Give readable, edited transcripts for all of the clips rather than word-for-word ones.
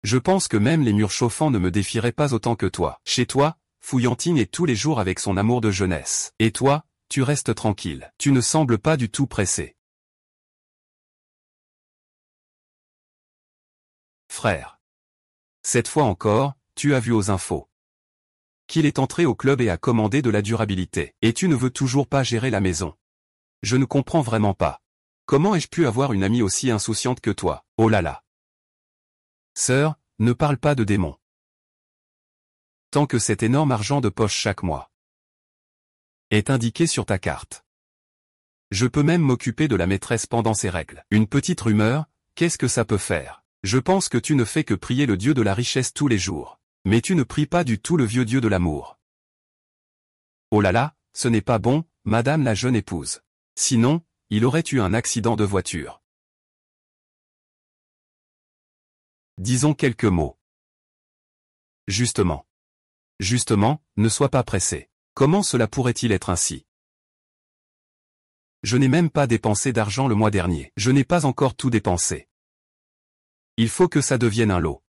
Je pense que même les murs chauffants ne me défieraient pas autant que toi. Chez toi, Fouillantine est tous les jours avec son amour de jeunesse. Et toi, tu restes tranquille. Tu ne sembles pas du tout pressé. Frère. Cette fois encore, tu as vu aux infos qu'il est entré au club et a commandé de la durabilité. Et tu ne veux toujours pas gérer la maison. Je ne comprends vraiment pas. Comment ai-je pu avoir une amie aussi insouciante que toi? Oh là là. Sœur, ne parle pas de démons. Tant que cet énorme argent de poche chaque mois est indiqué sur ta carte. Je peux même m'occuper de la maîtresse pendant ses règles. Une petite rumeur, qu'est-ce que ça peut faire? Je pense que tu ne fais que prier le dieu de la richesse tous les jours. Mais tu ne pries pas du tout le vieux dieu de l'amour. Oh là là, ce n'est pas bon, madame la jeune épouse. Sinon, il aurait eu un accident de voiture. Disons quelques mots. Justement. Justement, ne sois pas pressé. Comment cela pourrait-il être ainsi? Je n'ai même pas dépensé d'argent le mois dernier. Je n'ai pas encore tout dépensé. Il faut que ça devienne un lot.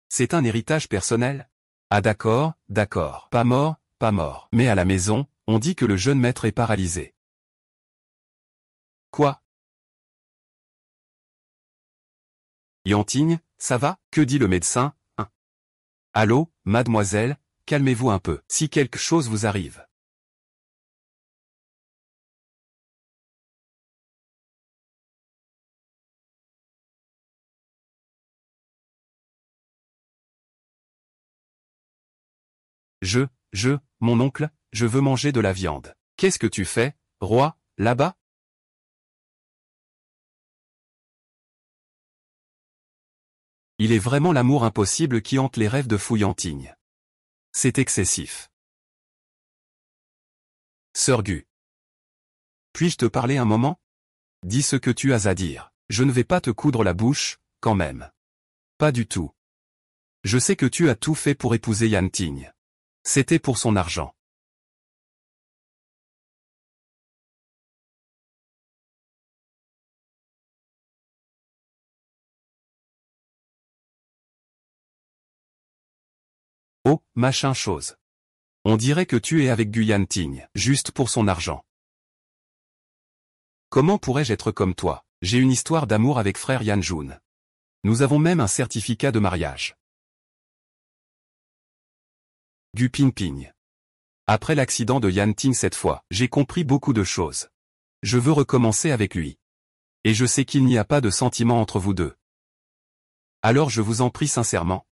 C'est un héritage personnel? Ah d'accord, d'accord. Pas mort, pas mort. Mais à la maison, on dit que le jeune maître est paralysé. Quoi? Yantigne, ça va? Que dit le médecin? Hein? Allô, mademoiselle, calmez-vous un peu. Si quelque chose vous arrive. Mon oncle, je veux manger de la viande. Qu'est-ce que tu fais, roi, là-bas? Il est vraiment l'amour impossible qui hante les rêves de Fouillantigne. C'est excessif. Sœur Gu. Puis-je te parler un moment? Dis ce que tu as à dire. Je ne vais pas te coudre la bouche, quand même. Pas du tout. Je sais que tu as tout fait pour épouser Yanting. C'était pour son argent. Oh, machin chose. On dirait que tu es avec Gu Yanting, juste pour son argent. Comment pourrais-je être comme toi? J'ai une histoire d'amour avec frère Yanjun. Nous avons même un certificat de mariage. Gu Pingping. Après l'accident de Yanting cette fois, j'ai compris beaucoup de choses. Je veux recommencer avec lui. Et je sais qu'il n'y a pas de sentiment entre vous deux. Alors je vous en prie sincèrement.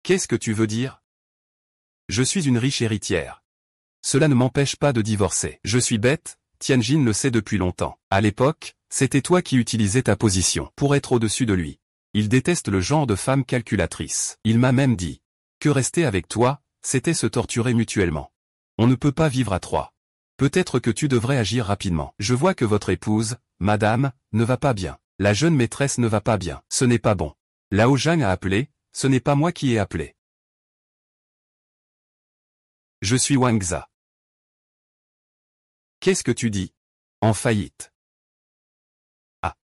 Qu'est-ce que tu veux dire? Je suis une riche héritière. Cela ne m'empêche pas de divorcer. Je suis bête, Tianjin le sait depuis longtemps. À l'époque, c'était toi qui utilisais ta position pour être au-dessus de lui. Il déteste le genre de femme calculatrice. Il m'a même dit que rester avec toi, c'était se torturer mutuellement. On ne peut pas vivre à trois. Peut-être que tu devrais agir rapidement. Je vois que votre épouse, madame, ne va pas bien. La jeune maîtresse ne va pas bien. Ce n'est pas bon. Lao Zhang a appelé, ce n'est pas moi qui ai appelé. Je suis Wang Za. Qu'est-ce que tu dis? En faillite. Ah.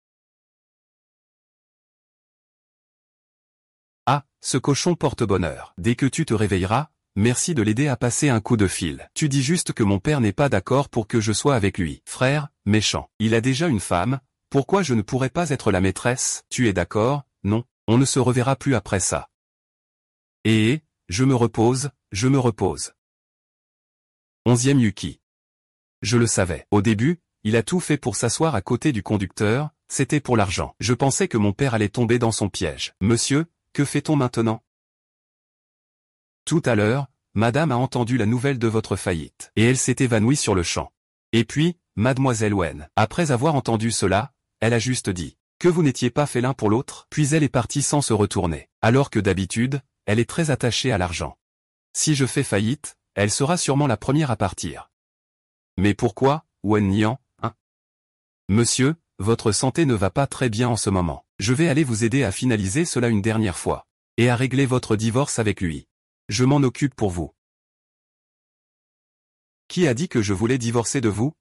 Ah, ce cochon porte bonheur. Dès que tu te réveilleras, merci de l'aider à passer un coup de fil. Tu dis juste que mon père n'est pas d'accord pour que je sois avec lui. Frère, méchant. Il a déjà une femme, pourquoi je ne pourrais pas être la maîtresse? Tu es d'accord? Non, on ne se reverra plus après ça. Et, je me repose, je me repose. 11e Yuki. Je le savais. Au début, il a tout fait pour s'asseoir à côté du conducteur, c'était pour l'argent. Je pensais que mon père allait tomber dans son piège. Monsieur, que fait-on maintenant? Tout à l'heure, madame a entendu la nouvelle de votre faillite. Et elle s'est évanouie sur le champ. Et puis, mademoiselle Wen, après avoir entendu cela, elle a juste dit que vous n'étiez pas fait l'un pour l'autre, puis elle est partie sans se retourner. Alors que d'habitude, elle est très attachée à l'argent. Si je fais faillite, elle sera sûrement la première à partir. Mais pourquoi, Wen Nian, hein? Monsieur, votre santé ne va pas très bien en ce moment. Je vais aller vous aider à finaliser cela une dernière fois. Et à régler votre divorce avec lui. Je m'en occupe pour vous. Qui a dit que je voulais divorcer de vous?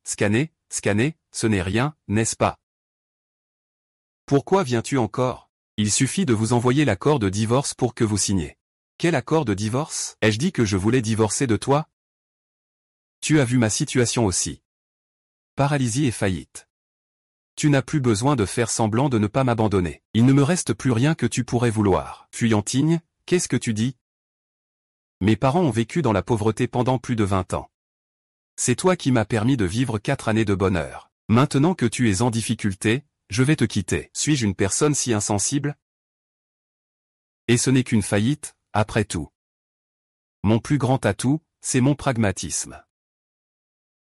scanner, ce n'est rien, n'est-ce pas? Pourquoi viens-tu encore? Il suffit de vous envoyer l'accord de divorce pour que vous signiez. Quel accord de divorce? Ai-je dit que je voulais divorcer de toi? Tu as vu ma situation aussi. Paralysie et faillite. Tu n'as plus besoin de faire semblant de ne pas m'abandonner. Il ne me reste plus rien que tu pourrais vouloir. Fuyantine, qu'est-ce que tu dis? Mes parents ont vécu dans la pauvreté pendant plus de 20 ans. C'est toi qui m'as permis de vivre 4 années de bonheur. Maintenant que tu es en difficulté, je vais te quitter. Suis-je une personne si insensible? Et ce n'est qu'une faillite, après tout. Mon plus grand atout, c'est mon pragmatisme.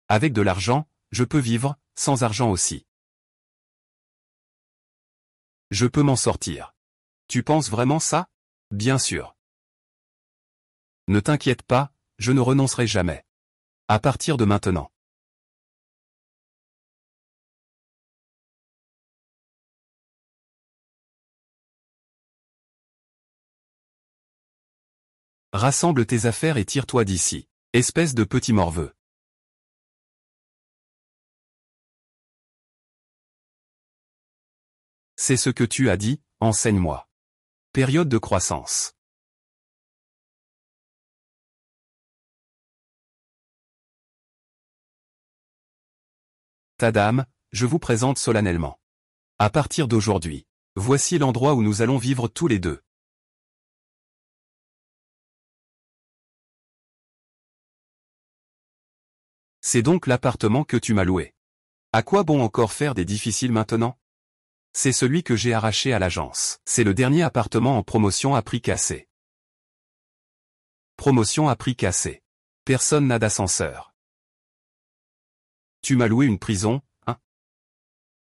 Avec de l'argent, je peux vivre, sans argent aussi. Je peux m'en sortir. Tu penses vraiment ça? Bien sûr. Ne t'inquiète pas, je ne renoncerai jamais. À partir de maintenant. Rassemble tes affaires et tire-toi d'ici. Espèce de petit morveux. C'est ce que tu as dit, enseigne-moi. Période de croissance. Tadam, je vous présente solennellement. À partir d'aujourd'hui, voici l'endroit où nous allons vivre tous les deux. C'est donc l'appartement que tu m'as loué. À quoi bon encore faire des difficiles maintenant? C'est celui que j'ai arraché à l'agence. C'est le dernier appartement en promotion à prix cassé. Promotion à prix cassé. Personne n'a d'ascenseur. Tu m'as loué une prison, hein?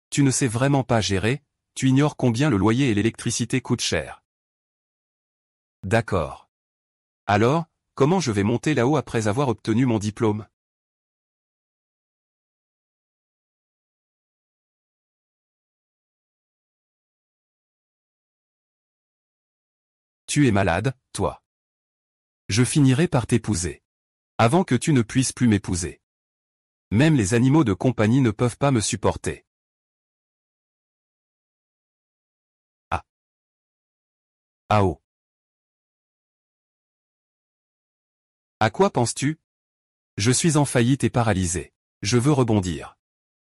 Tu ne sais vraiment pas gérer, tu ignores combien le loyer et l'électricité coûtent cher. D'accord. Alors, comment je vais monter là-haut après avoir obtenu mon diplôme? Tu es malade, toi. Je finirai par t'épouser. Avant que tu ne puisses plus m'épouser. Même les animaux de compagnie ne peuvent pas me supporter. Ah. Ah oh. À quoi penses-tu? Je suis en faillite et paralysé. Je veux rebondir.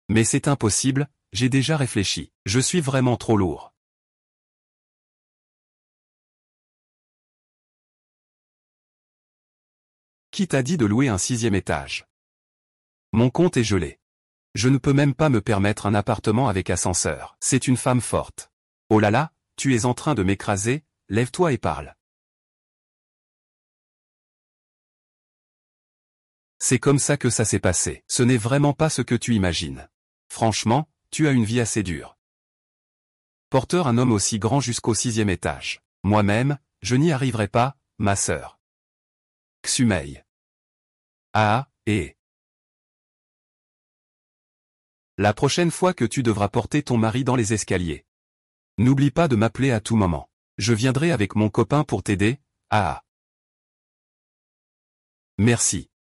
Mais c'est impossible, j'ai déjà réfléchi. Je suis vraiment trop lourd. Qui t'a dit de louer un 6e étage? Mon compte est gelé. Je ne peux même pas me permettre un appartement avec ascenseur. C'est une femme forte. Oh là là, tu es en train de m'écraser, lève-toi et parle. C'est comme ça que ça s'est passé. Ce n'est vraiment pas ce que tu imagines. Franchement, tu as une vie assez dure. Porteur un homme aussi grand jusqu'au 6e étage. Moi-même, je n'y arriverai pas, ma sœur. Xumei. Ah, et. La prochaine fois que tu devras porter ton mari dans les escaliers. N'oublie pas de m'appeler à tout moment. Je viendrai avec mon copain pour t'aider, ah. Merci.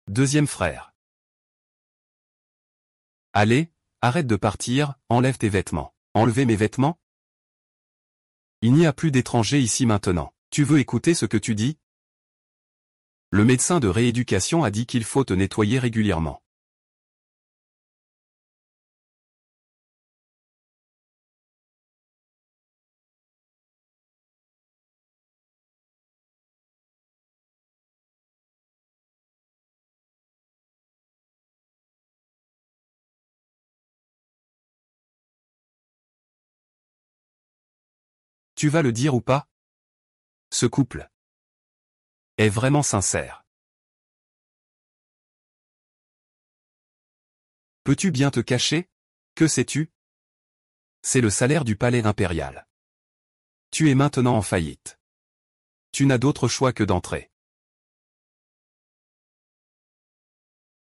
Deuxième frère. Allez, arrête de partir, enlève tes vêtements. Enlever mes vêtements? Il n'y a plus d'étrangers ici maintenant. Tu veux écouter ce que tu dis? Le médecin de rééducation a dit qu'il faut te nettoyer régulièrement. Tu vas le dire ou pas? Ce couple est vraiment sincère. Peux-tu bien te cacher? Que sais-tu? C'est le salaire du palais impérial. Tu es maintenant en faillite. Tu n'as d'autre choix que d'entrer.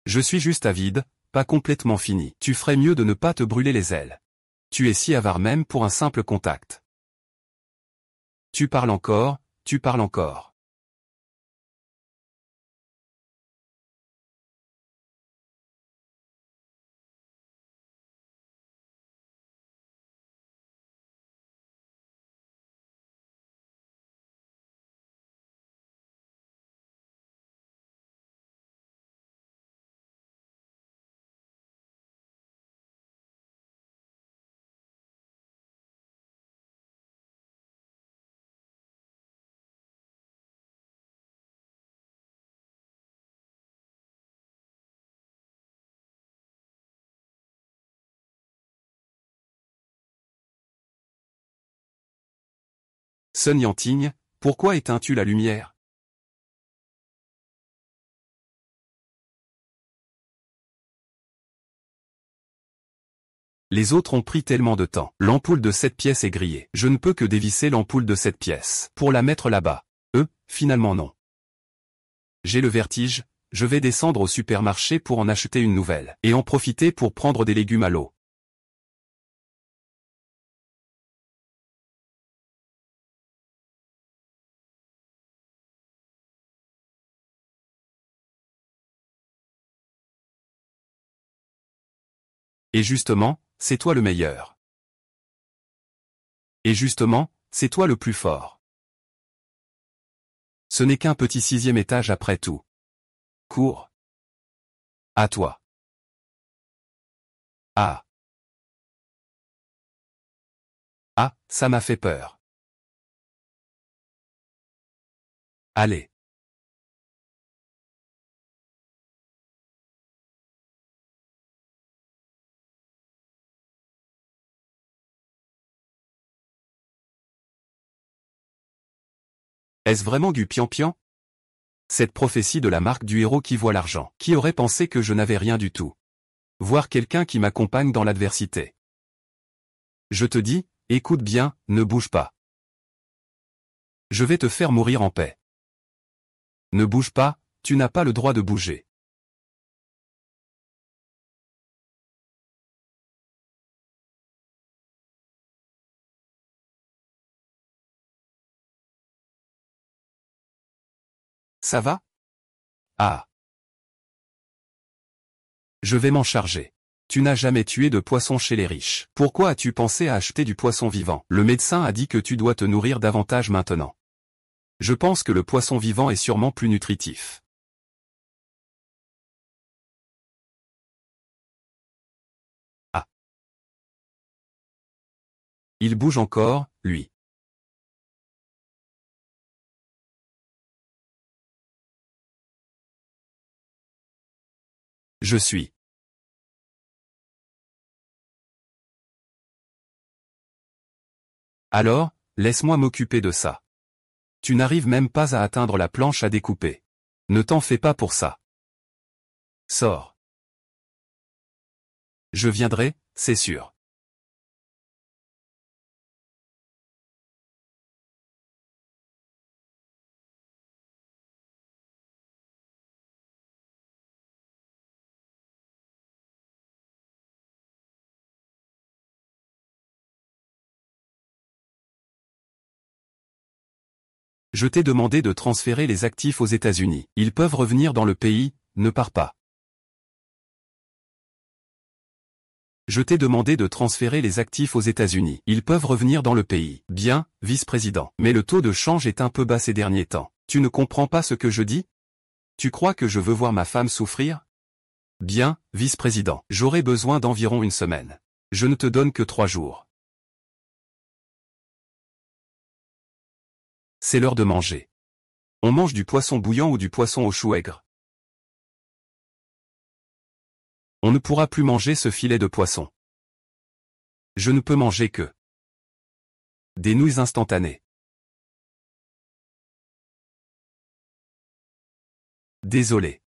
Je suis juste avide, pas complètement fini. Tu ferais mieux de ne pas te brûler les ailes. Tu es si avare même pour un simple contact. Tu parles encore, tu parles encore. Sun Yanting, pourquoi éteins-tu la lumière? Les autres ont pris tellement de temps. L'ampoule de cette pièce est grillée. Je ne peux que dévisser l'ampoule de cette pièce pour la mettre là-bas. Finalement non. J'ai le vertige, je vais descendre au supermarché pour en acheter une nouvelle, et en profiter pour prendre des légumes à l'eau. Et justement, c'est toi le meilleur. Et justement, c'est toi le plus fort. Ce n'est qu'un petit 6e étage après tout. Cours. À toi. Ah. Ah, ça m'a fait peur. Allez. Est-ce vraiment du pian-pian? Cette prophétie de la marque du héros qui voit l'argent. Qui aurait pensé que je n'avais rien du tout? Voir quelqu'un qui m'accompagne dans l'adversité. Je te dis, écoute bien, ne bouge pas. Je vais te faire mourir en paix. Ne bouge pas, tu n'as pas le droit de bouger. Ça va? Ah. Je vais m'en charger. Tu n'as jamais tué de poisson chez les riches. Pourquoi as-tu pensé à acheter du poisson vivant? Le médecin a dit que tu dois te nourrir davantage maintenant. Je pense que le poisson vivant est sûrement plus nutritif. Ah. Il bouge encore, lui. Je suis. Alors, laisse-moi m'occuper de ça. Tu n'arrives même pas à atteindre la planche à découper. Ne t'en fais pas pour ça. Sors. Je viendrai, c'est sûr. Je t'ai demandé de transférer les actifs aux États-Unis. Ils peuvent revenir dans le pays, ne pars pas. Je t'ai demandé de transférer les actifs aux États-Unis. Ils peuvent revenir dans le pays. Bien, vice-président. Mais le taux de change est un peu bas ces derniers temps. Tu ne comprends pas ce que je dis? Tu crois que je veux voir ma femme souffrir? Bien, vice-président. J'aurai besoin d'environ une semaine. Je ne te donne que 3 jours. C'est l'heure de manger. On mange du poisson bouillant ou du poisson au chou aigre. On ne pourra plus manger ce filet de poisson. Je ne peux manger que des nouilles instantanées. Désolé.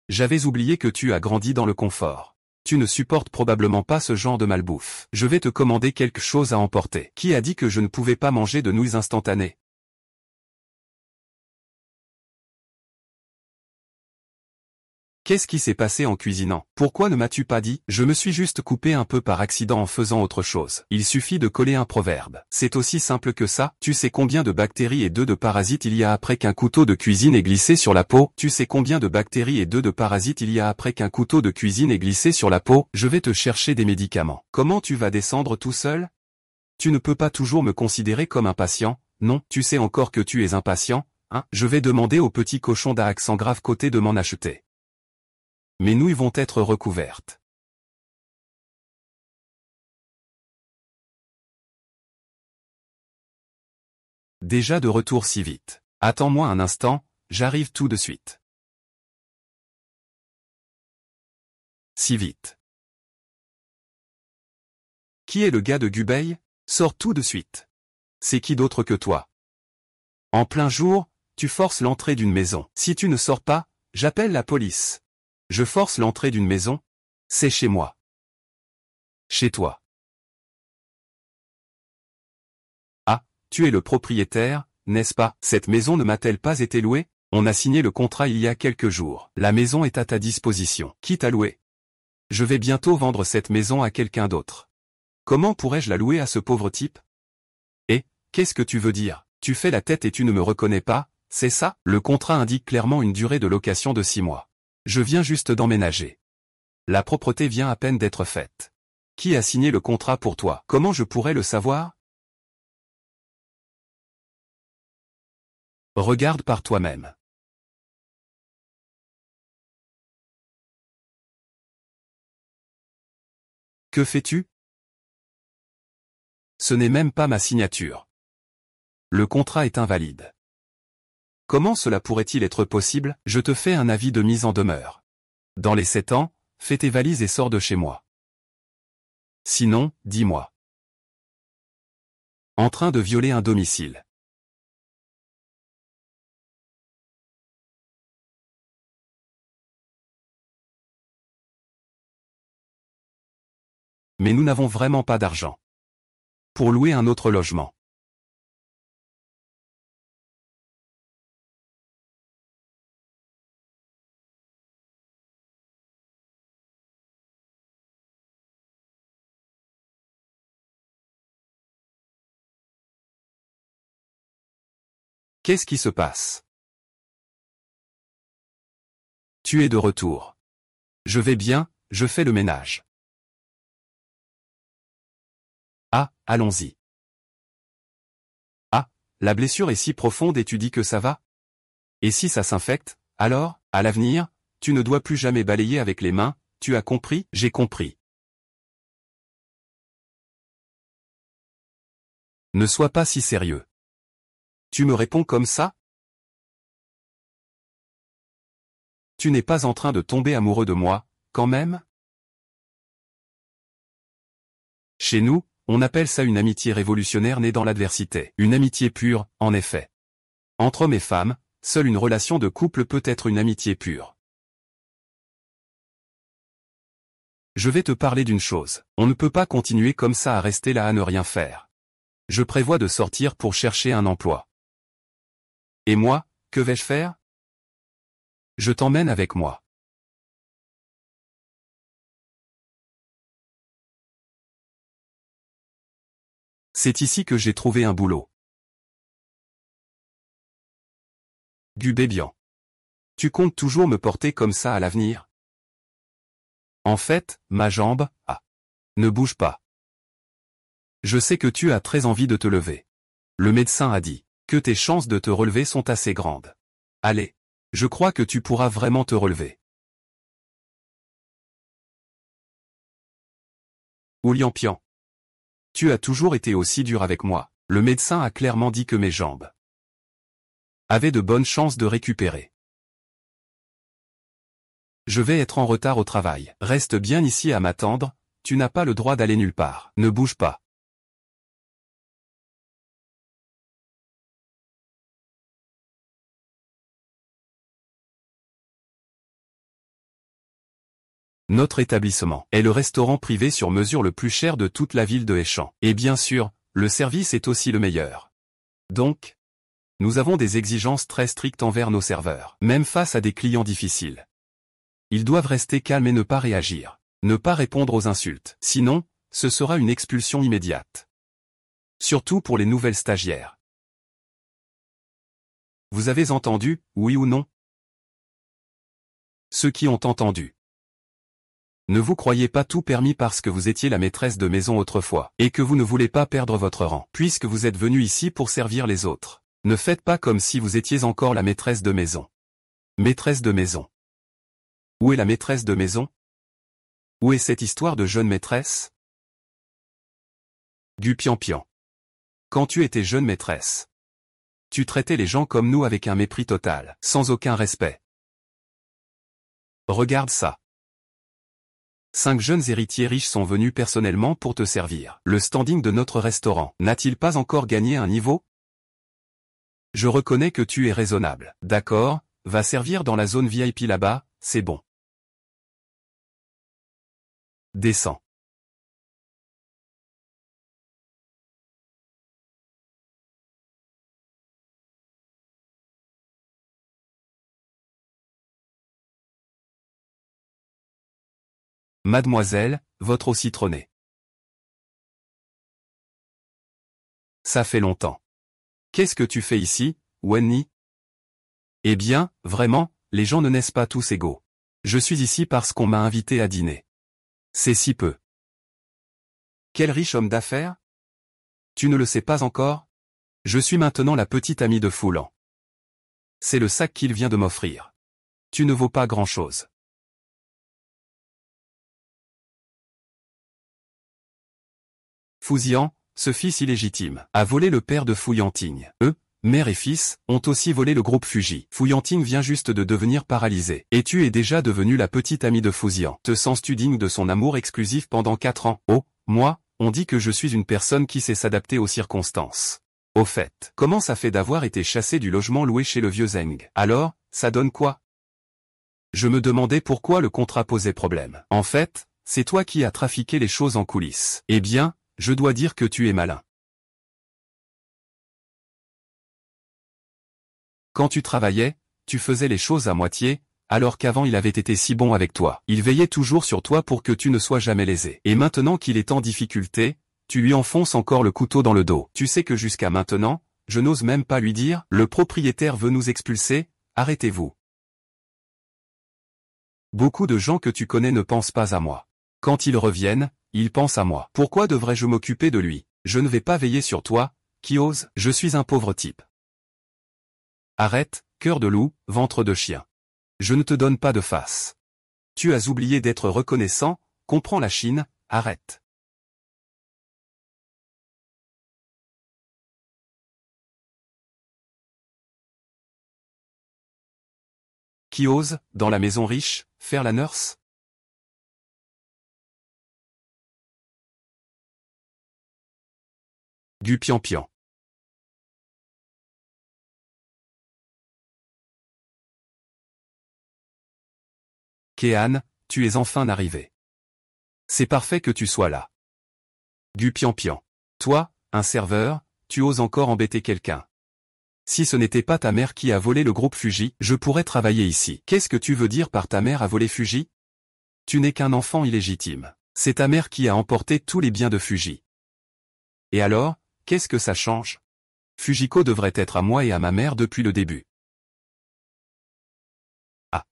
J'avais oublié que tu as grandi dans le confort. Tu ne supportes probablement pas ce genre de malbouffe. Je vais te commander quelque chose à emporter. Qui a dit que je ne pouvais pas manger de nouilles instantanées? Qu'est-ce qui s'est passé en cuisinant? Pourquoi ne m'as-tu pas dit? Je me suis juste coupé un peu par accident en faisant autre chose. Il suffit de coller un proverbe. C'est aussi simple que ça. Tu sais combien de bactéries et de parasites il y a après qu'un couteau de cuisine est glissé sur la peau? Tu sais combien de bactéries et de parasites il y a après qu'un couteau de cuisine est glissé sur la peau? Je vais te chercher des médicaments. Comment tu vas descendre tout seul? Tu ne peux pas toujours me considérer comme un patient. Non, tu sais encore que tu es impatient, hein? Je vais demander au petit cochon d'à accent grave côté de m'en acheter. Mes nouilles vont être recouvertes. Déjà de retour si vite. Attends-moi un instant, j'arrive tout de suite. Si vite. Qui est le gars de Gubei? Sors tout de suite. C'est qui d'autre que toi? En plein jour, tu forces l'entrée d'une maison. Si tu ne sors pas, j'appelle la police. Je force l'entrée d'une maison? C'est chez moi. Chez toi. Ah, tu es le propriétaire, n'est-ce pas? Cette maison ne m'a-t-elle pas été louée? On a signé le contrat il y a quelques jours. La maison est à ta disposition. Qui t'a loué? Je vais bientôt vendre cette maison à quelqu'un d'autre. Comment pourrais-je la louer à ce pauvre type? Et, qu'est-ce que tu veux dire? Tu fais la tête et tu ne me reconnais pas, c'est ça? Le contrat indique clairement une durée de location de 6 mois. Je viens juste d'emménager. La propreté vient à peine d'être faite. Qui a signé le contrat pour toi? Comment je pourrais le savoir? Regarde par toi-même. Que fais-tu? Ce n'est même pas ma signature. Le contrat est invalide. Comment cela pourrait-il être possible? Je te fais un avis de mise en demeure. Dans les 7 ans, fais tes valises et sors de chez moi. Sinon, dis-moi. En train de violer un domicile. Mais nous n'avons vraiment pas d'argent. Pour louer un autre logement. Qu'est-ce qui se passe? Tu es de retour. Je vais bien, je fais le ménage. Ah, allons-y. Ah, la blessure est si profonde et tu dis que ça va? Et si ça s'infecte, alors, à l'avenir, tu ne dois plus jamais balayer avec les mains, tu as compris? J'ai compris. Ne sois pas si sérieux. Tu me réponds comme ça? Tu n'es pas en train de tomber amoureux de moi, quand même? Chez nous, on appelle ça une amitié révolutionnaire née dans l'adversité. Une amitié pure, en effet. Entre hommes et femmes, seule une relation de couple peut être une amitié pure. Je vais te parler d'une chose. On ne peut pas continuer comme ça à rester là à ne rien faire. Je prévois de sortir pour chercher un emploi. Et moi, que vais-je faire? Je t'emmène avec moi. C'est ici que j'ai trouvé un boulot. Gubébian. Tu comptes toujours me porter comme ça à l'avenir? En fait, ma jambe, ah. Ne bouge pas. Je sais que tu as très envie de te lever. Le médecin a dit que tes chances de te relever sont assez grandes. Allez. Je crois que tu pourras vraiment te relever. Ouliampian. Tu as toujours été aussi dur avec moi. Le médecin a clairement dit que mes jambes avaient de bonnes chances de récupérer. Je vais être en retard au travail. Reste bien ici à m'attendre, tu n'as pas le droit d'aller nulle part. Ne bouge pas. Notre établissement est le restaurant privé sur mesure le plus cher de toute la ville de Échamps. Et bien sûr, le service est aussi le meilleur. Donc, nous avons des exigences très strictes envers nos serveurs, même face à des clients difficiles. Ils doivent rester calmes et ne pas réagir, ne pas répondre aux insultes. Sinon, ce sera une expulsion immédiate. Surtout pour les nouvelles stagiaires. Vous avez entendu, oui ou non? Ceux qui ont entendu. Ne vous croyez pas tout permis parce que vous étiez la maîtresse de maison autrefois, et que vous ne voulez pas perdre votre rang, puisque vous êtes venu ici pour servir les autres. Ne faites pas comme si vous étiez encore la maîtresse de maison. Maîtresse de maison. Où est la maîtresse de maison? Où est cette histoire de jeune maîtresse? Gupiampian. Quand tu étais jeune maîtresse, tu traitais les gens comme nous avec un mépris total, sans aucun respect. Regarde ça. 5 jeunes héritiers riches sont venus personnellement pour te servir. Le standing de notre restaurant n'a-t-il pas encore gagné un niveau? Je reconnais que tu es raisonnable. D'accord, va servir dans la zone VIP là-bas, c'est bon. Descends. Mademoiselle, votre eau citronnée. Ça fait longtemps. Qu'est-ce que tu fais ici, Wenny? Eh bien, vraiment, les gens ne naissent pas tous égaux. Je suis ici parce qu'on m'a invité à dîner. C'est si peu. Quel riche homme d'affaires? Tu ne le sais pas encore? Je suis maintenant la petite amie de Foulan. C'est le sac qu'il vient de m'offrir. Tu ne vaux pas grand-chose. Fouzian, ce fils illégitime, a volé le père de Fouillantigne. Eux, mère et fils, ont aussi volé le groupe Fuji. Fouillantigne vient juste de devenir paralysé. Et tu es déjà devenue la petite amie de Fouzian. Te sens-tu digne de son amour exclusif pendant 4 ans? Oh, moi, on dit que je suis une personne qui sait s'adapter aux circonstances. Au fait, comment ça fait d'avoir été chassé du logement loué chez le vieux Zeng? Alors, ça donne quoi? Je me demandais pourquoi le contrat posait problème. En fait, c'est toi qui as trafiqué les choses en coulisses. Eh bien, je dois dire que tu es malin. Quand tu travaillais, tu faisais les choses à moitié, alors qu'avant il avait été si bon avec toi. Il veillait toujours sur toi pour que tu ne sois jamais lésé. Et maintenant qu'il est en difficulté, tu lui enfonces encore le couteau dans le dos. Tu sais que jusqu'à maintenant, je n'ose même pas lui dire, le propriétaire veut nous expulser, arrêtez-vous. Beaucoup de gens que tu connais ne pensent pas à moi. Quand ils reviennent, ils pensent à moi. Pourquoi devrais-je m'occuper de lui? Je ne vais pas veiller sur toi, qui ose, je suis un pauvre type. Arrête, cœur de loup, ventre de chien. Je ne te donne pas de face. Tu as oublié d'être reconnaissant, comprends la Chine, arrête. Qui ose, dans la maison riche, faire la nurse? Du pian-pian. Kéan, tu es enfin arrivé. C'est parfait que tu sois là. Du pian-pian. Toi, un serveur, tu oses encore embêter quelqu'un. Si ce n'était pas ta mère qui a volé le groupe Fuji, je pourrais travailler ici. Qu'est-ce que tu veux dire par ta mère a volé Fuji? Tu n'es qu'un enfant illégitime. C'est ta mère qui a emporté tous les biens de Fuji. Et alors, qu'est-ce que ça change? Fujiko devrait être à moi et à ma mère depuis le début. Ah.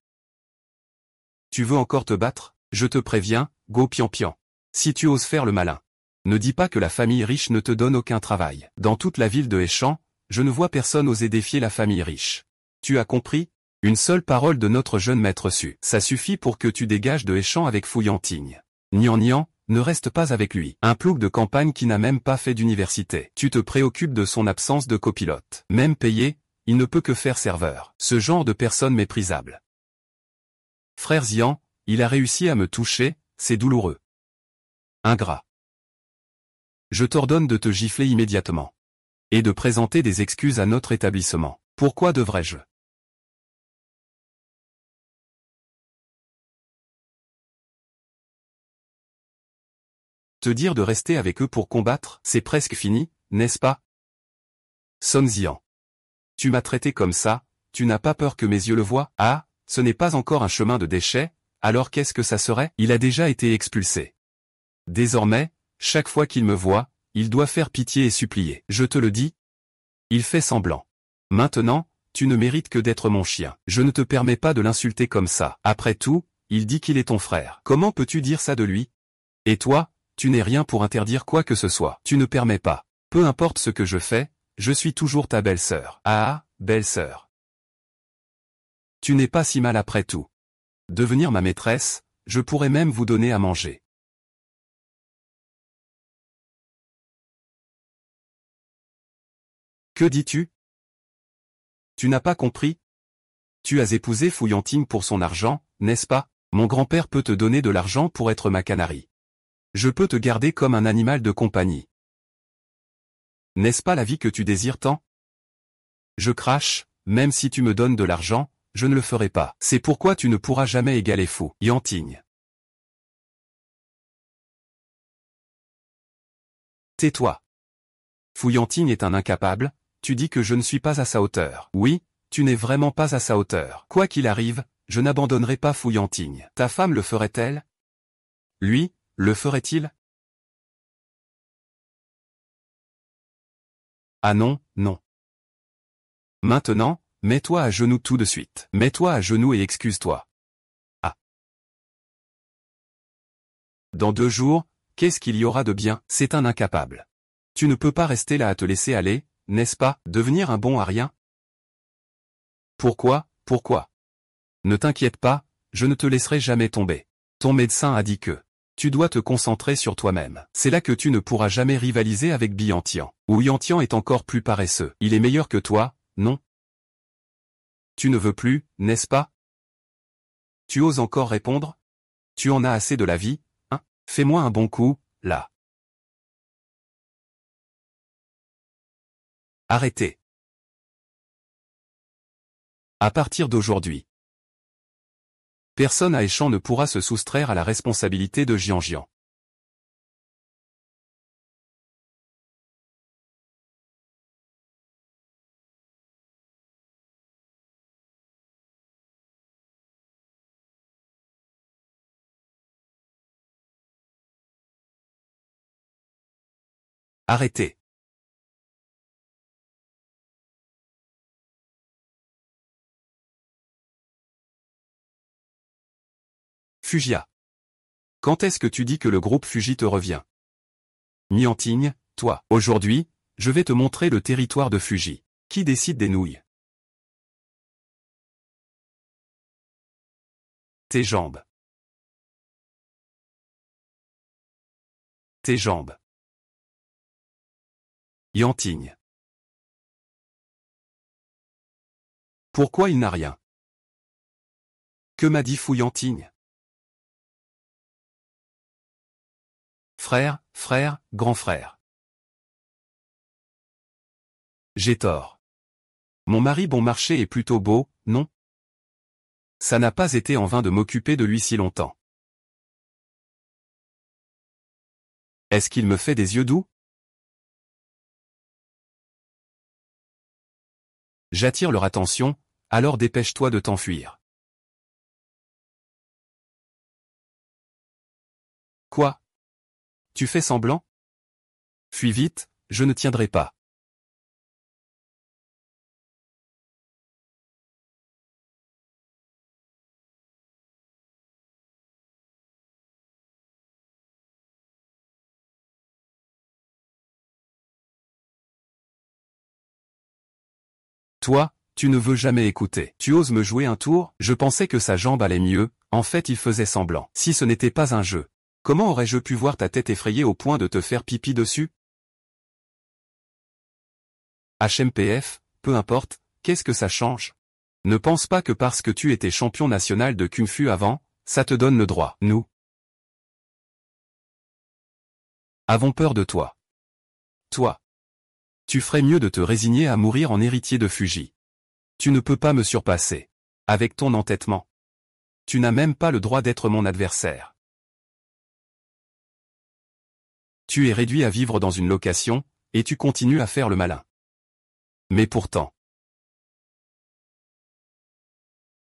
Tu veux encore te battre? Je te préviens, go pian-pian. Si tu oses faire le malin. Ne dis pas que la famille riche ne te donne aucun travail. Dans toute la ville de Échamps, je ne vois personne oser défier la famille riche. Tu as compris? Une seule parole de notre jeune maître Su. Ça suffit pour que tu dégages de Échamps avec Fouillantigne. Nian, ne reste pas avec lui. Un plouc de campagne qui n'a même pas fait d'université. Tu te préoccupes de son absence de copilote. Même payé, il ne peut que faire serveur. Ce genre de personne méprisable. Frère Zian, il a réussi à me toucher, c'est douloureux. Ingrat. Je t'ordonne de te gifler immédiatement. Et de présenter des excuses à notre établissement. Pourquoi devrais-je? Te dire de rester avec eux pour combattre, c'est presque fini, n'est-ce pas? Son Zian. Tu m'as traité comme ça, tu n'as pas peur que mes yeux le voient? Ah, ce n'est pas encore un chemin de déchets, alors qu'est-ce que ça serait? Il a déjà été expulsé. Désormais, chaque fois qu'il me voit, il doit faire pitié et supplier. Je te le dis. Il fait semblant. Maintenant, tu ne mérites que d'être mon chien. Je ne te permets pas de l'insulter comme ça. Après tout, il dit qu'il est ton frère. Comment peux-tu dire ça de lui? Et toi, tu n'es rien pour interdire quoi que ce soit. Tu ne permets pas. Peu importe ce que je fais, je suis toujours ta belle-sœur. Ah, belle-sœur. Tu n'es pas si mal après tout. Devenir ma maîtresse, je pourrais même vous donner à manger. Que dis-tu? Tu n'as pas compris? Tu as épousé Fouillantigne pour son argent, n'est-ce pas? Mon grand-père peut te donner de l'argent pour être ma canarie. Je peux te garder comme un animal de compagnie. N'est-ce pas la vie que tu désires tant? Je crache, même si tu me donnes de l'argent, je ne le ferai pas. C'est pourquoi tu ne pourras jamais égaler Fou Yanting. Tais-toi. Fu Yanting est un incapable, tu dis que je ne suis pas à sa hauteur. Oui, tu n'es vraiment pas à sa hauteur. Quoi qu'il arrive, je n'abandonnerai pas Fu Yanting. Ta femme le ferait-elle? Lui, le ferait-il? Ah non, non. Maintenant, mets-toi à genoux tout de suite. Mets-toi à genoux et excuse-toi. Ah. Dans 2 jours, qu'est-ce qu'il y aura de bien? C'est un incapable. Tu ne peux pas rester là à te laisser aller, n'est-ce pas, devenir un bon à rien? Pourquoi? Ne t'inquiète pas, je ne te laisserai jamais tomber. Ton médecin a dit que tu dois te concentrer sur toi-même. C'est là que tu ne pourras jamais rivaliser avec Biantian. Ou Yantian est encore plus paresseux. Il est meilleur que toi, non? Tu ne veux plus, n'est-ce pas? Tu oses encore répondre? Tu en as assez de la vie, hein? Fais-moi un bon coup, là. Arrêtez. À partir d'aujourd'hui, personne à Échamp ne pourra se soustraire à la responsabilité de Jianjian. Arrêtez. Fugia. Quand est-ce que tu dis que le groupe Fuji te revient? Nianting, toi. Aujourd'hui, je vais te montrer le territoire de Fuji. Qui décide des nouilles? Tes jambes. Tes jambes. Yanting. Pourquoi il n'a rien? Que m'a dit Fu Yanting? Frère, grand frère. J'ai tort. Mon mari bon marché est plutôt beau, non? Ça n'a pas été en vain de m'occuper de lui si longtemps. Est-ce qu'il me fait des yeux doux? J'attire leur attention, alors dépêche-toi de t'enfuir. Quoi? Tu fais semblant? Fuis vite, je ne tiendrai pas. Toi, tu ne veux jamais écouter. Tu oses me jouer un tour? Je pensais que sa jambe allait mieux, en fait il faisait semblant. Si ce n'était pas un jeu, comment aurais-je pu voir ta tête effrayée au point de te faire pipi dessus? HMPF, peu importe, qu'est-ce que ça change? Ne pense pas que parce que tu étais champion national de Kung Fu avant, ça te donne le droit. Nous avons peur de toi. Toi, tu ferais mieux de te résigner à mourir en héritier de Fuji. Tu ne peux pas me surpasser. Avec ton entêtement. Tu n'as même pas le droit d'être mon adversaire. Tu es réduit à vivre dans une location, et tu continues à faire le malin. Mais pourtant,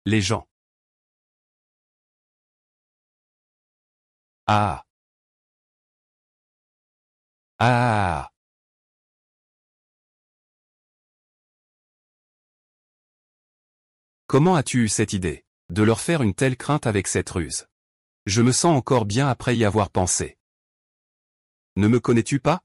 les gens. Ah. Ah. Comment as-tu eu cette idée, de leur faire une telle crainte avec cette ruse? Je me sens encore bien après y avoir pensé. Ne me connais-tu pas?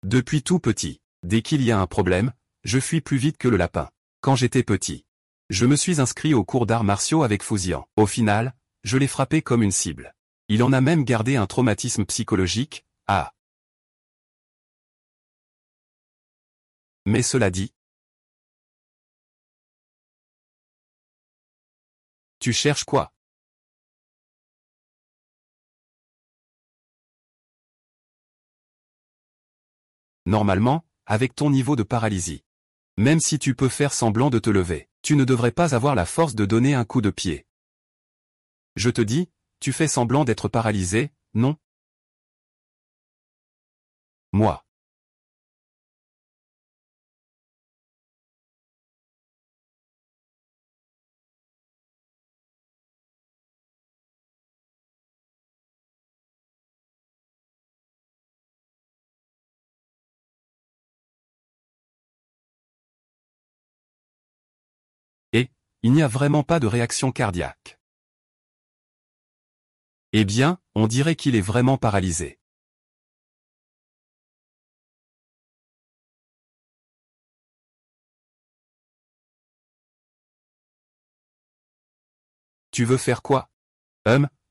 Depuis tout petit, dès qu'il y a un problème, je fuis plus vite que le lapin. Quand j'étais petit, je me suis inscrit au cours d'arts martiaux avec Fouzian. Au final, je l'ai frappé comme une cible. Il en a même gardé un traumatisme psychologique, ah. Mais cela dit, tu cherches quoi? Normalement, avec ton niveau de paralysie, Même si tu peux faire semblant de te lever, tu ne devrais pas avoir la force de donner un coup de pied. Je te dis, tu fais semblant d'être paralysé, non? Moi. Et, il n'y a vraiment pas de réaction cardiaque. Eh bien, on dirait qu'il est vraiment paralysé. Tu veux faire quoi?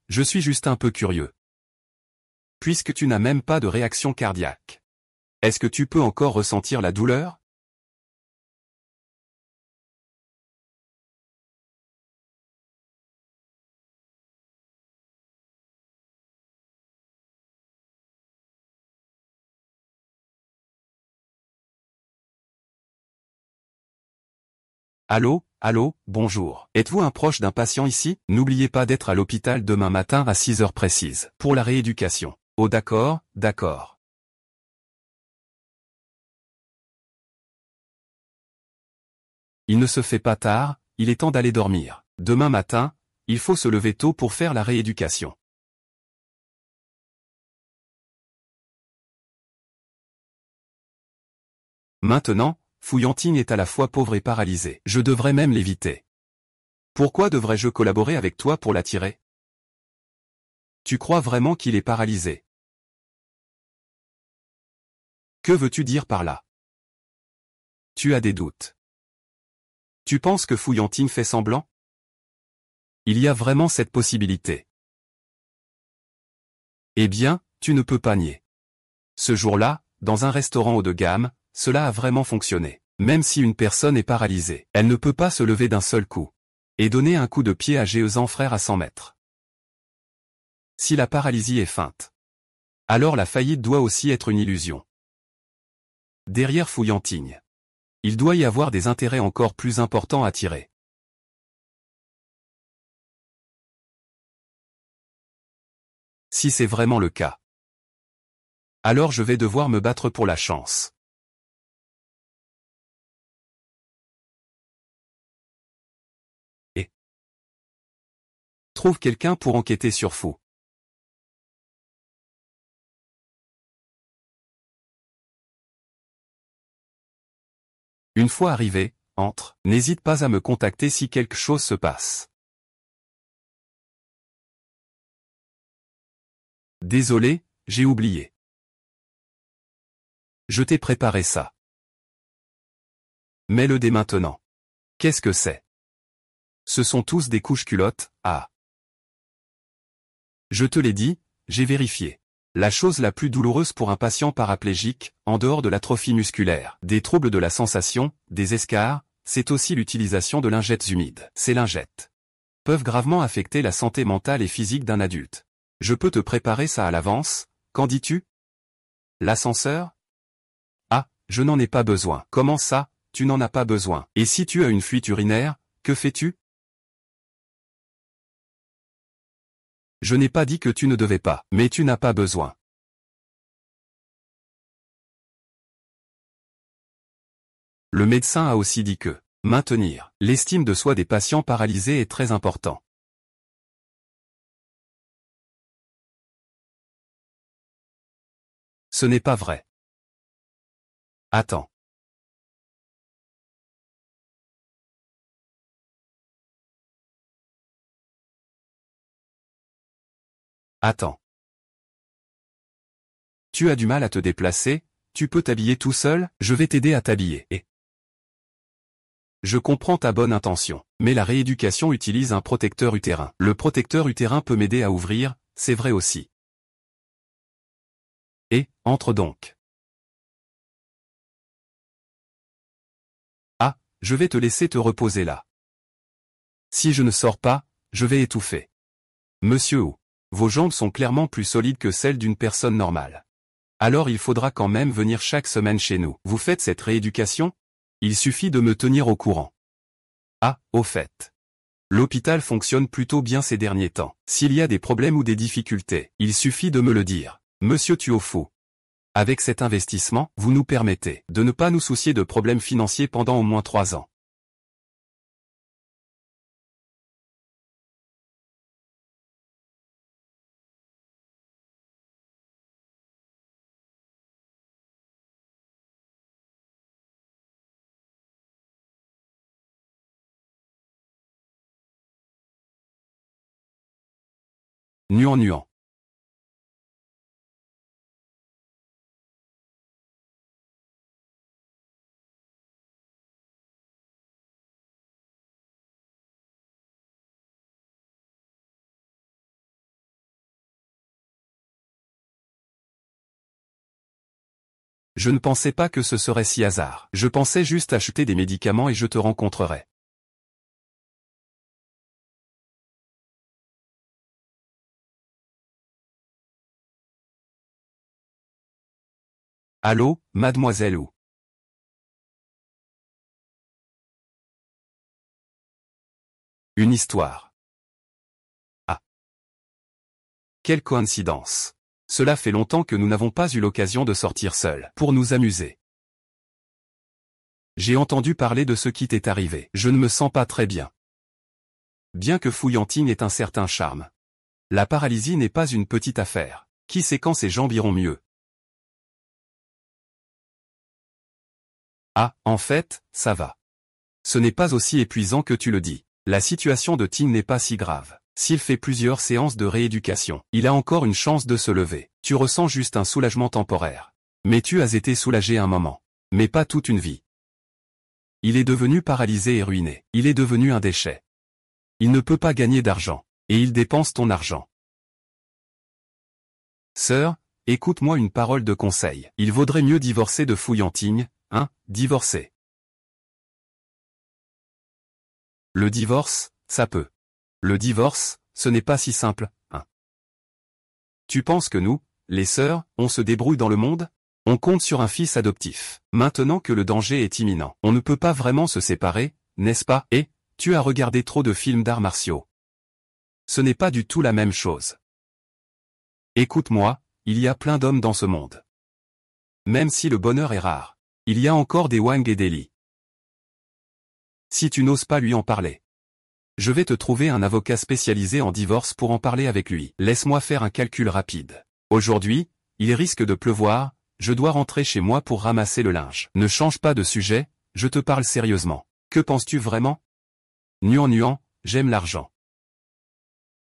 Je suis juste un peu curieux. Puisque tu n'as même pas de réaction cardiaque. Est-ce que tu peux encore ressentir la douleur? Allô, allô, bonjour. Êtes-vous un proche d'un patient ici? N'oubliez pas d'être à l'hôpital demain matin à 6 heures précises, pour la rééducation. Oh d'accord, d'accord. Il ne se fait pas tard, il est temps d'aller dormir. Demain matin, il faut se lever tôt pour faire la rééducation. Maintenant, Fouillantine est à la fois pauvre et paralysée. Je devrais même l'éviter. Pourquoi devrais-je collaborer avec toi pour l'attirer? Tu crois vraiment qu'il est paralysé? Que veux-tu dire par là? Tu as des doutes. Tu penses que Fouillantine fait semblant? Il y a vraiment cette possibilité. Eh bien, tu ne peux pas nier. Ce jour-là, dans un restaurant haut de gamme, cela a vraiment fonctionné. Même si une personne est paralysée, elle ne peut pas se lever d'un seul coup. Et donner un coup de pied à Géeuzan frère à 100 mètres. Si la paralysie est feinte, alors la faillite doit aussi être une illusion. Derrière Fouillantine, il doit y avoir des intérêts encore plus importants à tirer. Si c'est vraiment le cas, alors je vais devoir me battre pour la chance. Et trouve quelqu'un pour enquêter sur Fou. Une fois arrivé, entre, n'hésite pas à me contacter si quelque chose se passe. Désolé, j'ai oublié. Je t'ai préparé ça. Mets-le dès maintenant. Qu'est-ce que c'est? Ce sont tous des couches culottes, ah. Je te l'ai dit, j'ai vérifié. La chose la plus douloureuse pour un patient paraplégique, en dehors de l'atrophie musculaire, des troubles de la sensation, des escarres, c'est aussi l'utilisation de lingettes humides. Ces lingettes peuvent gravement affecter la santé mentale et physique d'un adulte. Je peux te préparer ça à l'avance, qu'en dis-tu? L'ascenseur? Ah, je n'en ai pas besoin. Comment ça, tu n'en as pas besoin? Et si tu as une fuite urinaire, que fais-tu? Je n'ai pas dit que tu ne devais pas, mais tu n'as pas besoin. Le médecin a aussi dit que maintenir l'estime de soi des patients paralysés est très important. Ce n'est pas vrai. Attends. Attends. Tu as du mal à te déplacer, tu peux t'habiller tout seul, je vais t'aider à t'habiller. Et je comprends ta bonne intention, mais la rééducation utilise un protecteur utérin. Le protecteur utérin peut m'aider à ouvrir, c'est vrai aussi. Et, entre donc. Ah, je vais te laisser te reposer là. Si je ne sors pas, je vais étouffer. Monsieur Wu, vos jambes sont clairement plus solides que celles d'une personne normale. Alors il faudra quand même venir chaque semaine chez nous. Vous faites cette rééducation? Il suffit de me tenir au courant. Ah, au fait. L'hôpital fonctionne plutôt bien ces derniers temps. S'il y a des problèmes ou des difficultés, il suffit de me le dire. Monsieur Tuofu. Avec cet investissement, vous nous permettez de ne pas nous soucier de problèmes financiers pendant au moins 3 ans. Nuant nuant. Je ne pensais pas que ce serait si hasard. Je pensais juste acheter des médicaments et je te rencontrerai. Allô, mademoiselle Wu. Une histoire. Ah. Quelle coïncidence. Cela fait longtemps que nous n'avons pas eu l'occasion de sortir seuls pour nous amuser. J'ai entendu parler de ce qui t'est arrivé. Je ne me sens pas très bien. Bien que Fouillanting ait un certain charme. La paralysie n'est pas une petite affaire. Qui sait quand ses jambes iront mieux? Ah, en fait, ça va. Ce n'est pas aussi épuisant que tu le dis. La situation de Ting n'est pas si grave. S'il fait plusieurs séances de rééducation, il a encore une chance de se lever. Tu ressens juste un soulagement temporaire. Mais tu as été soulagé un moment. Mais pas toute une vie. Il est devenu paralysé et ruiné. Il est devenu un déchet. Il ne peut pas gagner d'argent. Et il dépense ton argent. Sœur, écoute-moi une parole de conseil. Il vaudrait mieux divorcer de Fouillanting, hein, divorcer. Le divorce, ça peut. Le divorce, ce n'est pas si simple, hein. Tu penses que nous, les sœurs, on se débrouille dans le monde? On compte sur un fils adoptif. Maintenant que le danger est imminent, on ne peut pas vraiment se séparer, n'est-ce pas? Et, tu as regardé trop de films d'arts martiaux. Ce n'est pas du tout la même chose. Écoute-moi, il y a plein d'hommes dans ce monde. Même si le bonheur est rare, il y a encore des Wang et des Li. Si tu n'oses pas lui en parler, je vais te trouver un avocat spécialisé en divorce pour en parler avec lui. Laisse-moi faire un calcul rapide. Aujourd'hui, il risque de pleuvoir, je dois rentrer chez moi pour ramasser le linge. Ne change pas de sujet, je te parle sérieusement. Que penses-tu vraiment? Nuant nuant, j'aime l'argent.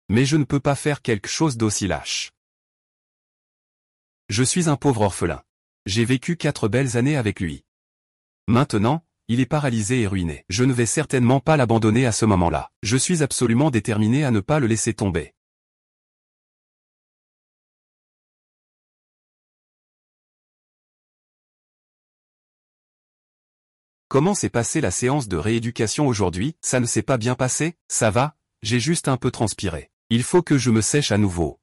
Mais je ne peux pas faire quelque chose d'aussi lâche. Je suis un pauvre orphelin. J'ai vécu 4 belles années avec lui. Maintenant, il est paralysé et ruiné. Je ne vais certainement pas l'abandonner à ce moment-là. Je suis absolument déterminé à ne pas le laisser tomber. Comment s'est passée la séance de rééducation aujourd'hui? Ça ne s'est pas bien passé? Ça va, j'ai juste un peu transpiré. Il faut que je me sèche à nouveau.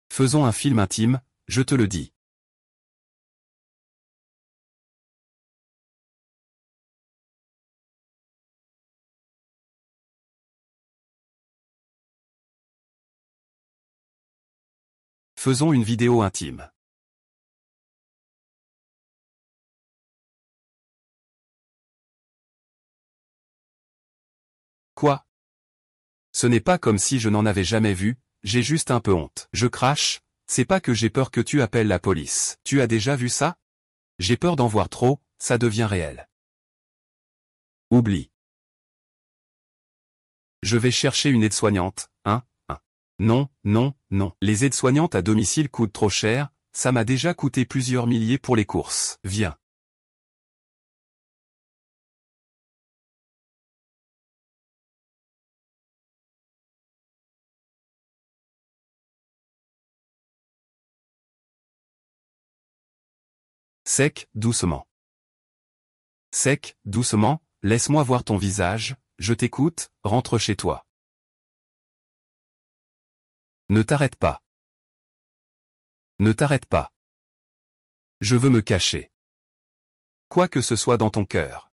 Faisons un film intime, je te le dis. « Faisons une vidéo intime. » Quoi? Ce n'est pas comme si je n'en avais jamais vu, j'ai juste un peu honte. Je crache, c'est pas que j'ai peur que tu appelles la police. Tu as déjà vu ça? J'ai peur d'en voir trop, ça devient réel. Oublie. Je vais chercher une aide-soignante, hein? Non, non, non. Les aides-soignantes à domicile coûtent trop cher, ça m'a déjà coûté plusieurs milliers pour les courses. Viens. Sec, doucement. Sec, doucement, laisse-moi voir ton visage, je t'écoute, rentre chez toi. Ne t'arrête pas. Ne t'arrête pas. Je veux me cacher. Quoi que ce soit dans ton cœur.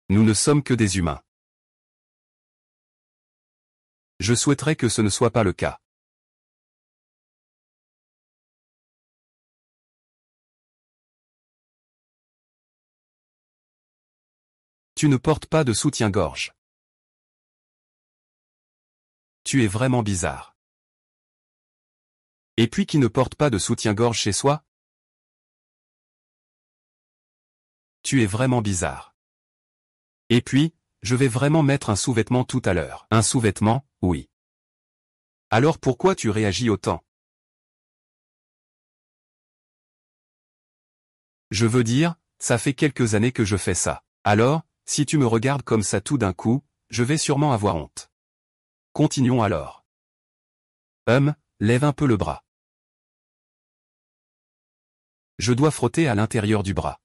Nous ne sommes que des humains. Je souhaiterais que ce ne soit pas le cas. Tu ne portes pas de soutien-gorge. Tu es vraiment bizarre. Et puis qui ne porte pas de soutien-gorge chez soi? Tu es vraiment bizarre. Et puis, je vais vraiment mettre un sous-vêtement tout à l'heure. Un sous-vêtement, oui. Alors pourquoi tu réagis autant? Je veux dire, ça fait quelques années que je fais ça. Alors, si tu me regardes comme ça tout d'un coup, je vais sûrement avoir honte. Continuons alors. Lève un peu le bras. Je dois frotter à l'intérieur du bras.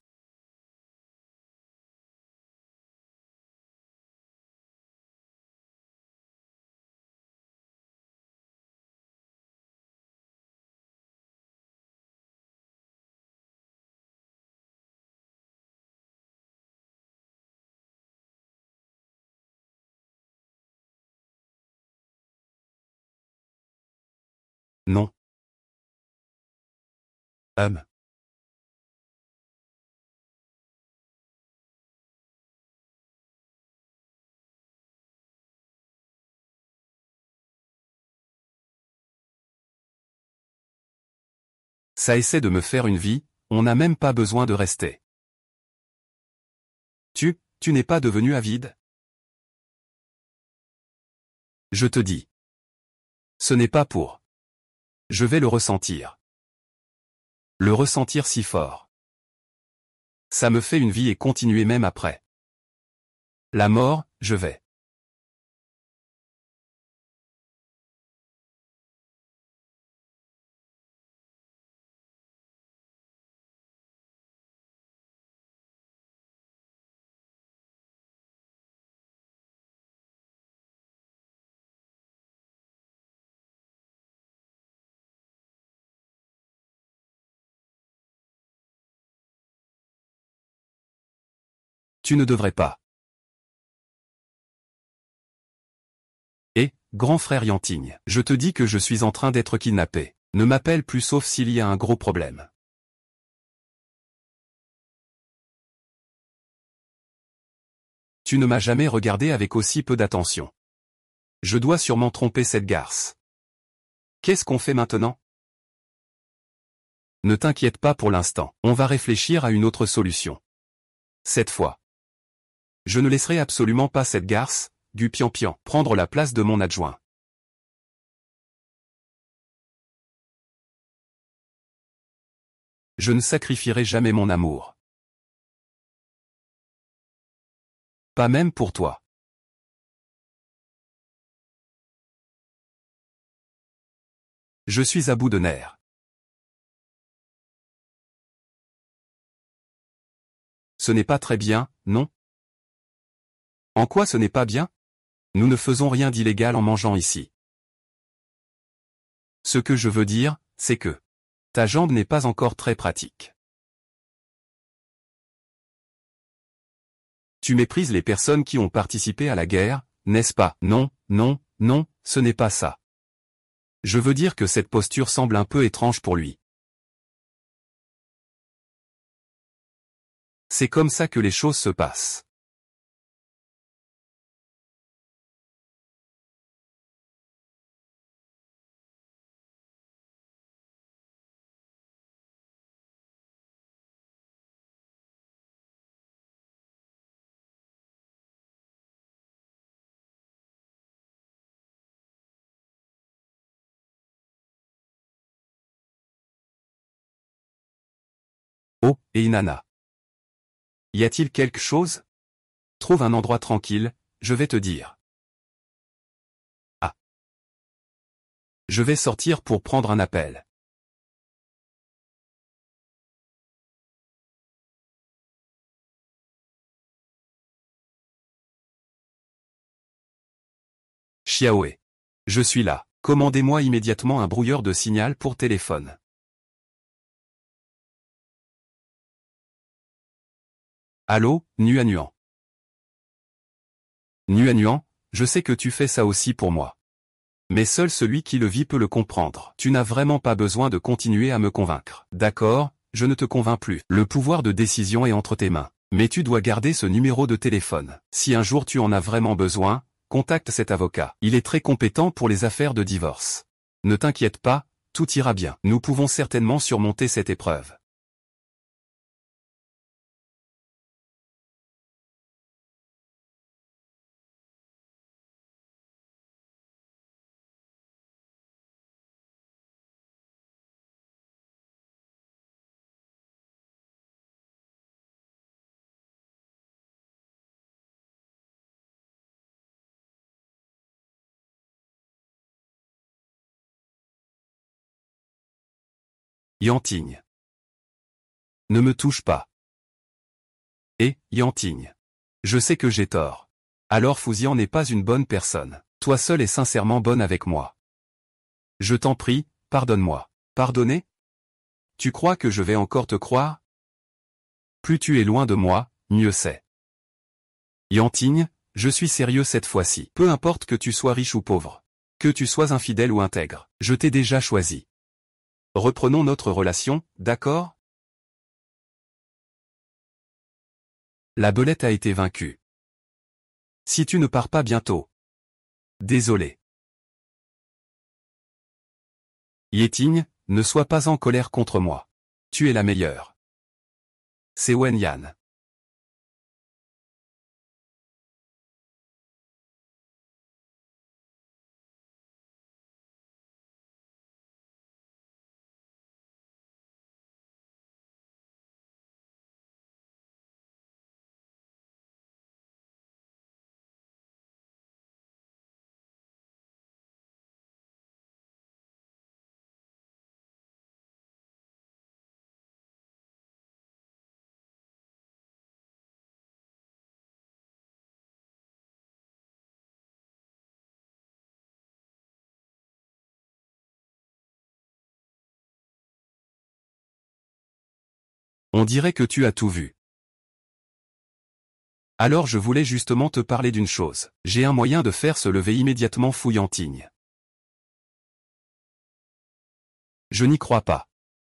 Non. Ça essaie de me faire une vie, on n'a même pas besoin de rester. Tu n'es pas devenu avide? Je te dis. Ce n'est pas pour. Je vais le ressentir. Le ressentir si fort. Ça me fait une vie et continuer même après. La mort, je vais. Tu ne devrais pas. Grand frère Yantigne, je te dis que je suis en train d'être kidnappé. Ne m'appelle plus sauf s'il y a un gros problème. Tu ne m'as jamais regardé avec aussi peu d'attention. Je dois sûrement tromper cette garce. Qu'est-ce qu'on fait maintenant? Ne t'inquiète pas pour l'instant, on va réfléchir à une autre solution. Cette fois. Je ne laisserai absolument pas cette garce, du pian-pian, prendre la place de mon adjoint. Je ne sacrifierai jamais mon amour. Pas même pour toi. Je suis à bout de nerfs. Ce n'est pas très bien, non? En quoi ce n'est pas bien? Nous ne faisons rien d'illégal en mangeant ici. Ce que je veux dire, c'est que ta jambe n'est pas encore très pratique. Tu méprises les personnes qui ont participé à la guerre, n'est-ce pas? Non, non, non, ce n'est pas ça. Je veux dire que cette posture semble un peu étrange pour lui. C'est comme ça que les choses se passent. Oh, et Inanna. Y a-t-il quelque chose? Trouve un endroit tranquille, je vais te dire. Ah. Je vais sortir pour prendre un appel. Xiaoé. Je suis là. Commandez-moi immédiatement un brouilleur de signal pour téléphone. Allô, Nuanuan. Nuanuan, je sais que tu fais ça aussi pour moi. Mais seul celui qui le vit peut le comprendre. Tu n'as vraiment pas besoin de continuer à me convaincre. D'accord, je ne te convainc plus. Le pouvoir de décision est entre tes mains. Mais tu dois garder ce numéro de téléphone. Si un jour tu en as vraiment besoin, contacte cet avocat. Il est très compétent pour les affaires de divorce. Ne t'inquiète pas, tout ira bien. Nous pouvons certainement surmonter cette épreuve. Yantigne. Ne me touche pas. Yantigne. Je sais que j'ai tort. Alors Fouzian n'est pas une bonne personne. Toi seul es sincèrement bonne avec moi. Je t'en prie, pardonne-moi. Pardonner? Tu crois que je vais encore te croire? Plus tu es loin de moi, mieux c'est. Yantigne, je suis sérieux cette fois-ci. Peu importe que tu sois riche ou pauvre. Que tu sois infidèle ou intègre. Je t'ai déjà choisi. Reprenons notre relation, d'accord? La belette a été vaincue. Si tu ne pars pas bientôt. Désolé. Yetigne, ne sois pas en colère contre moi. Tu es la meilleure. C'est Wen Yan. On dirait que tu as tout vu. Alors je voulais justement te parler d'une chose. J'ai un moyen de faire se lever immédiatement Fouillantigne. Je n'y crois pas.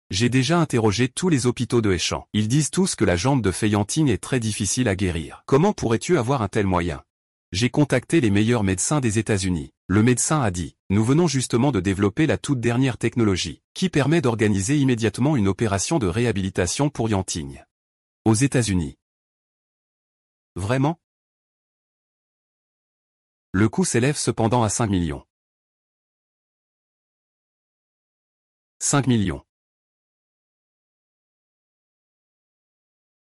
J'ai déjà interrogé tous les hôpitaux de Échamps. Ils disent tous que la jambe de Feuillantine est très difficile à guérir. Comment pourrais-tu avoir un tel moyen? J'ai contacté les meilleurs médecins des États-Unis. Le médecin a dit, nous venons justement de développer la toute dernière technologie, qui permet d'organiser immédiatement une opération de réhabilitation pour Yantigne. Aux États-Unis. Vraiment? Le coût s'élève cependant à 5 millions. 5 millions.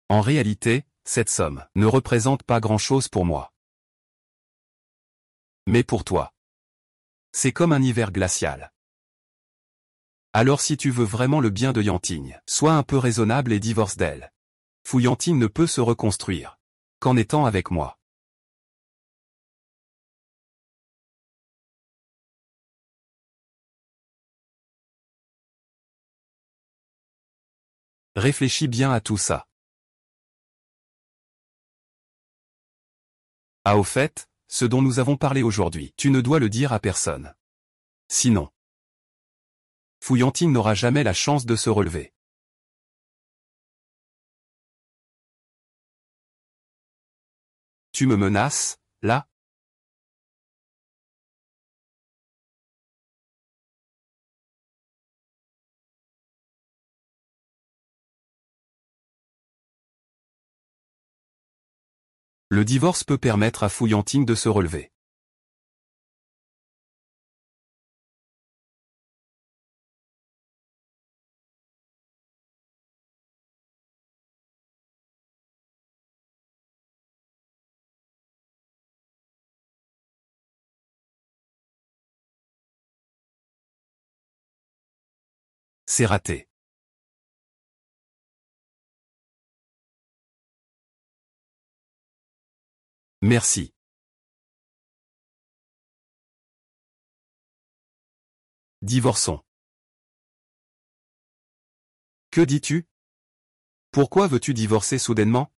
En réalité, cette somme ne représente pas grand-chose pour moi. Mais pour toi, c'est comme un hiver glacial. Alors si tu veux vraiment le bien de Yantigne, sois un peu raisonnable et divorce d'elle. Fouillantigne ne peut se reconstruire qu'en étant avec moi. Réfléchis bien à tout ça. Ah au fait, ce dont nous avons parlé aujourd'hui, tu ne dois le dire à personne. Sinon, Fouillantigne n'aura jamais la chance de se relever. Tu me menaces, là? Le divorce peut permettre à Fouillantigne de se relever. C'est raté. Merci. Divorçons. Que dis-tu? Pourquoi veux-tu divorcer soudainement?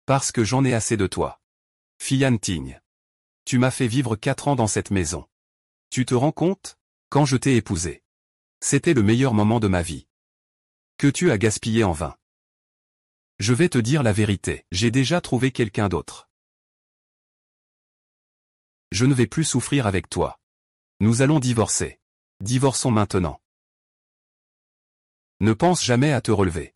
Parce que j'en ai assez de toi. Fian Ting. Tu m'as fait vivre 4 ans dans cette maison. Tu te rends compte? Quand je t'ai épousé. C'était le meilleur moment de ma vie. Que tu as gaspillé en vain. Je vais te dire la vérité, j'ai déjà trouvé quelqu'un d'autre. Je ne vais plus souffrir avec toi. Nous allons divorcer. Divorçons maintenant. Ne pense jamais à te relever.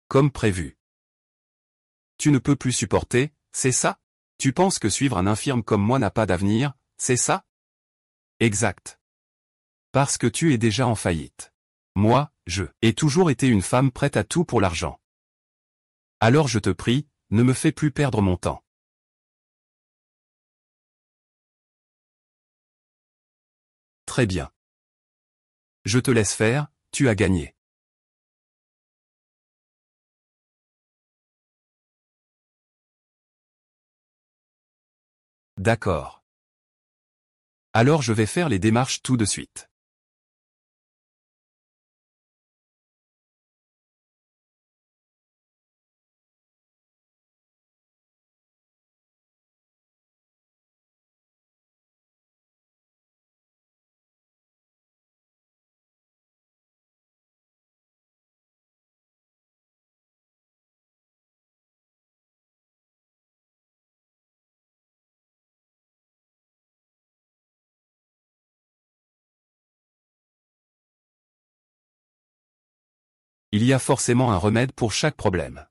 Comme prévu. Tu ne peux plus supporter, c'est ça? Tu penses que suivre un infirme comme moi n'a pas d'avenir, c'est ça? Exact. Parce que tu es déjà en faillite. Moi, je ai toujours été une femme prête à tout pour l'argent. Alors je te prie, ne me fais plus perdre mon temps. Très bien. Je te laisse faire, tu as gagné. D'accord. Alors je vais faire les démarches tout de suite. Il y a forcément un remède pour chaque problème.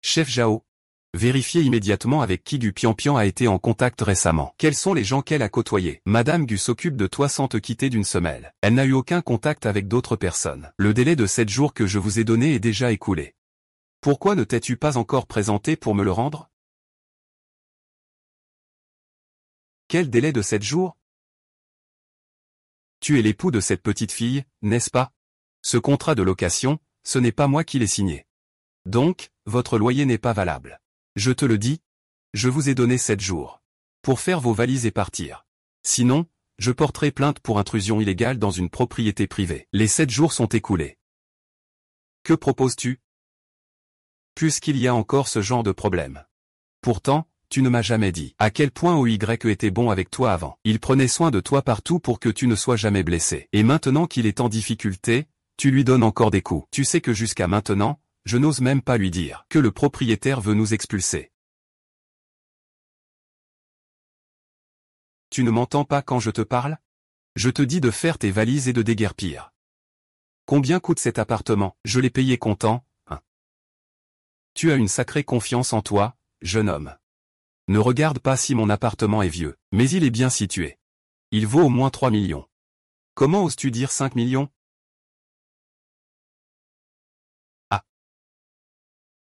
Chef Zhao. Vérifiez immédiatement avec qui Gu Pianpian a été en contact récemment. Quels sont les gens qu'elle a côtoyés? Madame Gu s'occupe de toi sans te quitter d'une semelle. Elle n'a eu aucun contact avec d'autres personnes. Le délai de 7 jours que je vous ai donné est déjà écoulé. Pourquoi ne t'es-tu pas encore présenté pour me le rendre? Quel délai de 7 jours? Tu es l'époux de cette petite fille, n'est-ce pas? Ce contrat de location, ce n'est pas moi qui l'ai signé. Donc, votre loyer n'est pas valable. Je te le dis, je vous ai donné 7 jours. Pour faire vos valises et partir. Sinon, je porterai plainte pour intrusion illégale dans une propriété privée. Les 7 jours sont écoulés. Que proposes-tu? Puisqu'il y a encore ce genre de problème. Pourtant, tu ne m'as jamais dit à quel point OY était bon avec toi avant. Il prenait soin de toi partout pour que tu ne sois jamais blessé. Et maintenant qu'il est en difficulté, tu lui donnes encore des coups. Tu sais que jusqu'à maintenant, je n'ose même pas lui dire que le propriétaire veut nous expulser. Tu ne m'entends pas quand je te parle? Je te dis de faire tes valises et de déguerpir. Combien coûte cet appartement? Je l'ai payé comptant, hein. Tu as une sacrée confiance en toi, jeune homme. Ne regarde pas si mon appartement est vieux, mais il est bien situé. Il vaut au moins 3 millions. Comment oses-tu dire 5 millions? Ah.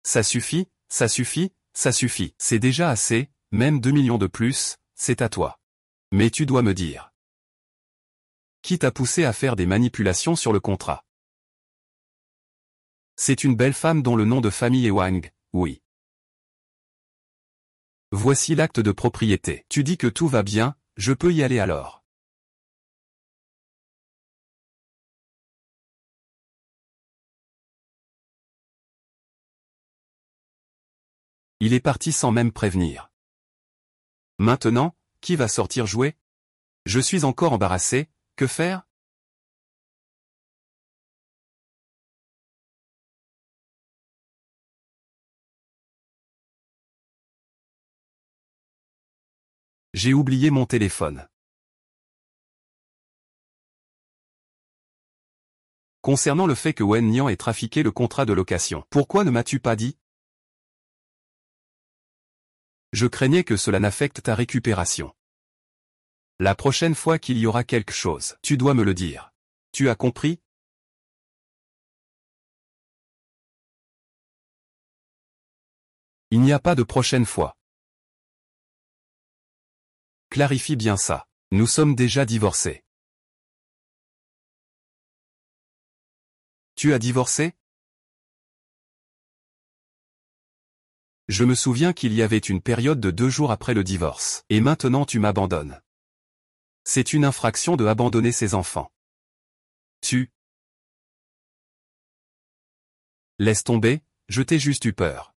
Ça suffit, ça suffit, ça suffit. C'est déjà assez, même 2 millions de plus, c'est à toi. Mais tu dois me dire. Qui t'a poussé à faire des manipulations sur le contrat? C'est une belle femme dont le nom de famille est Wang, oui. Voici l'acte de propriété. Tu dis que tout va bien, je peux y aller alors. Il est parti sans même prévenir. Maintenant, qui va sortir jouer? Je suis encore embarrassé, que faire? J'ai oublié mon téléphone. Concernant le fait que Wen Nian ait trafiqué le contrat de location, pourquoi ne m'as-tu pas dit? Je craignais que cela n'affecte ta récupération. La prochaine fois qu'il y aura quelque chose, tu dois me le dire. Tu as compris? Il n'y a pas de prochaine fois. Clarifie bien ça. Nous sommes déjà divorcés. Tu as divorcé? Je me souviens qu'il y avait une période de 2 jours après le divorce. Et maintenant tu m'abandonnes. C'est une infraction de abandonner ses enfants. Tu... Laisse tomber, je t'ai juste eu peur.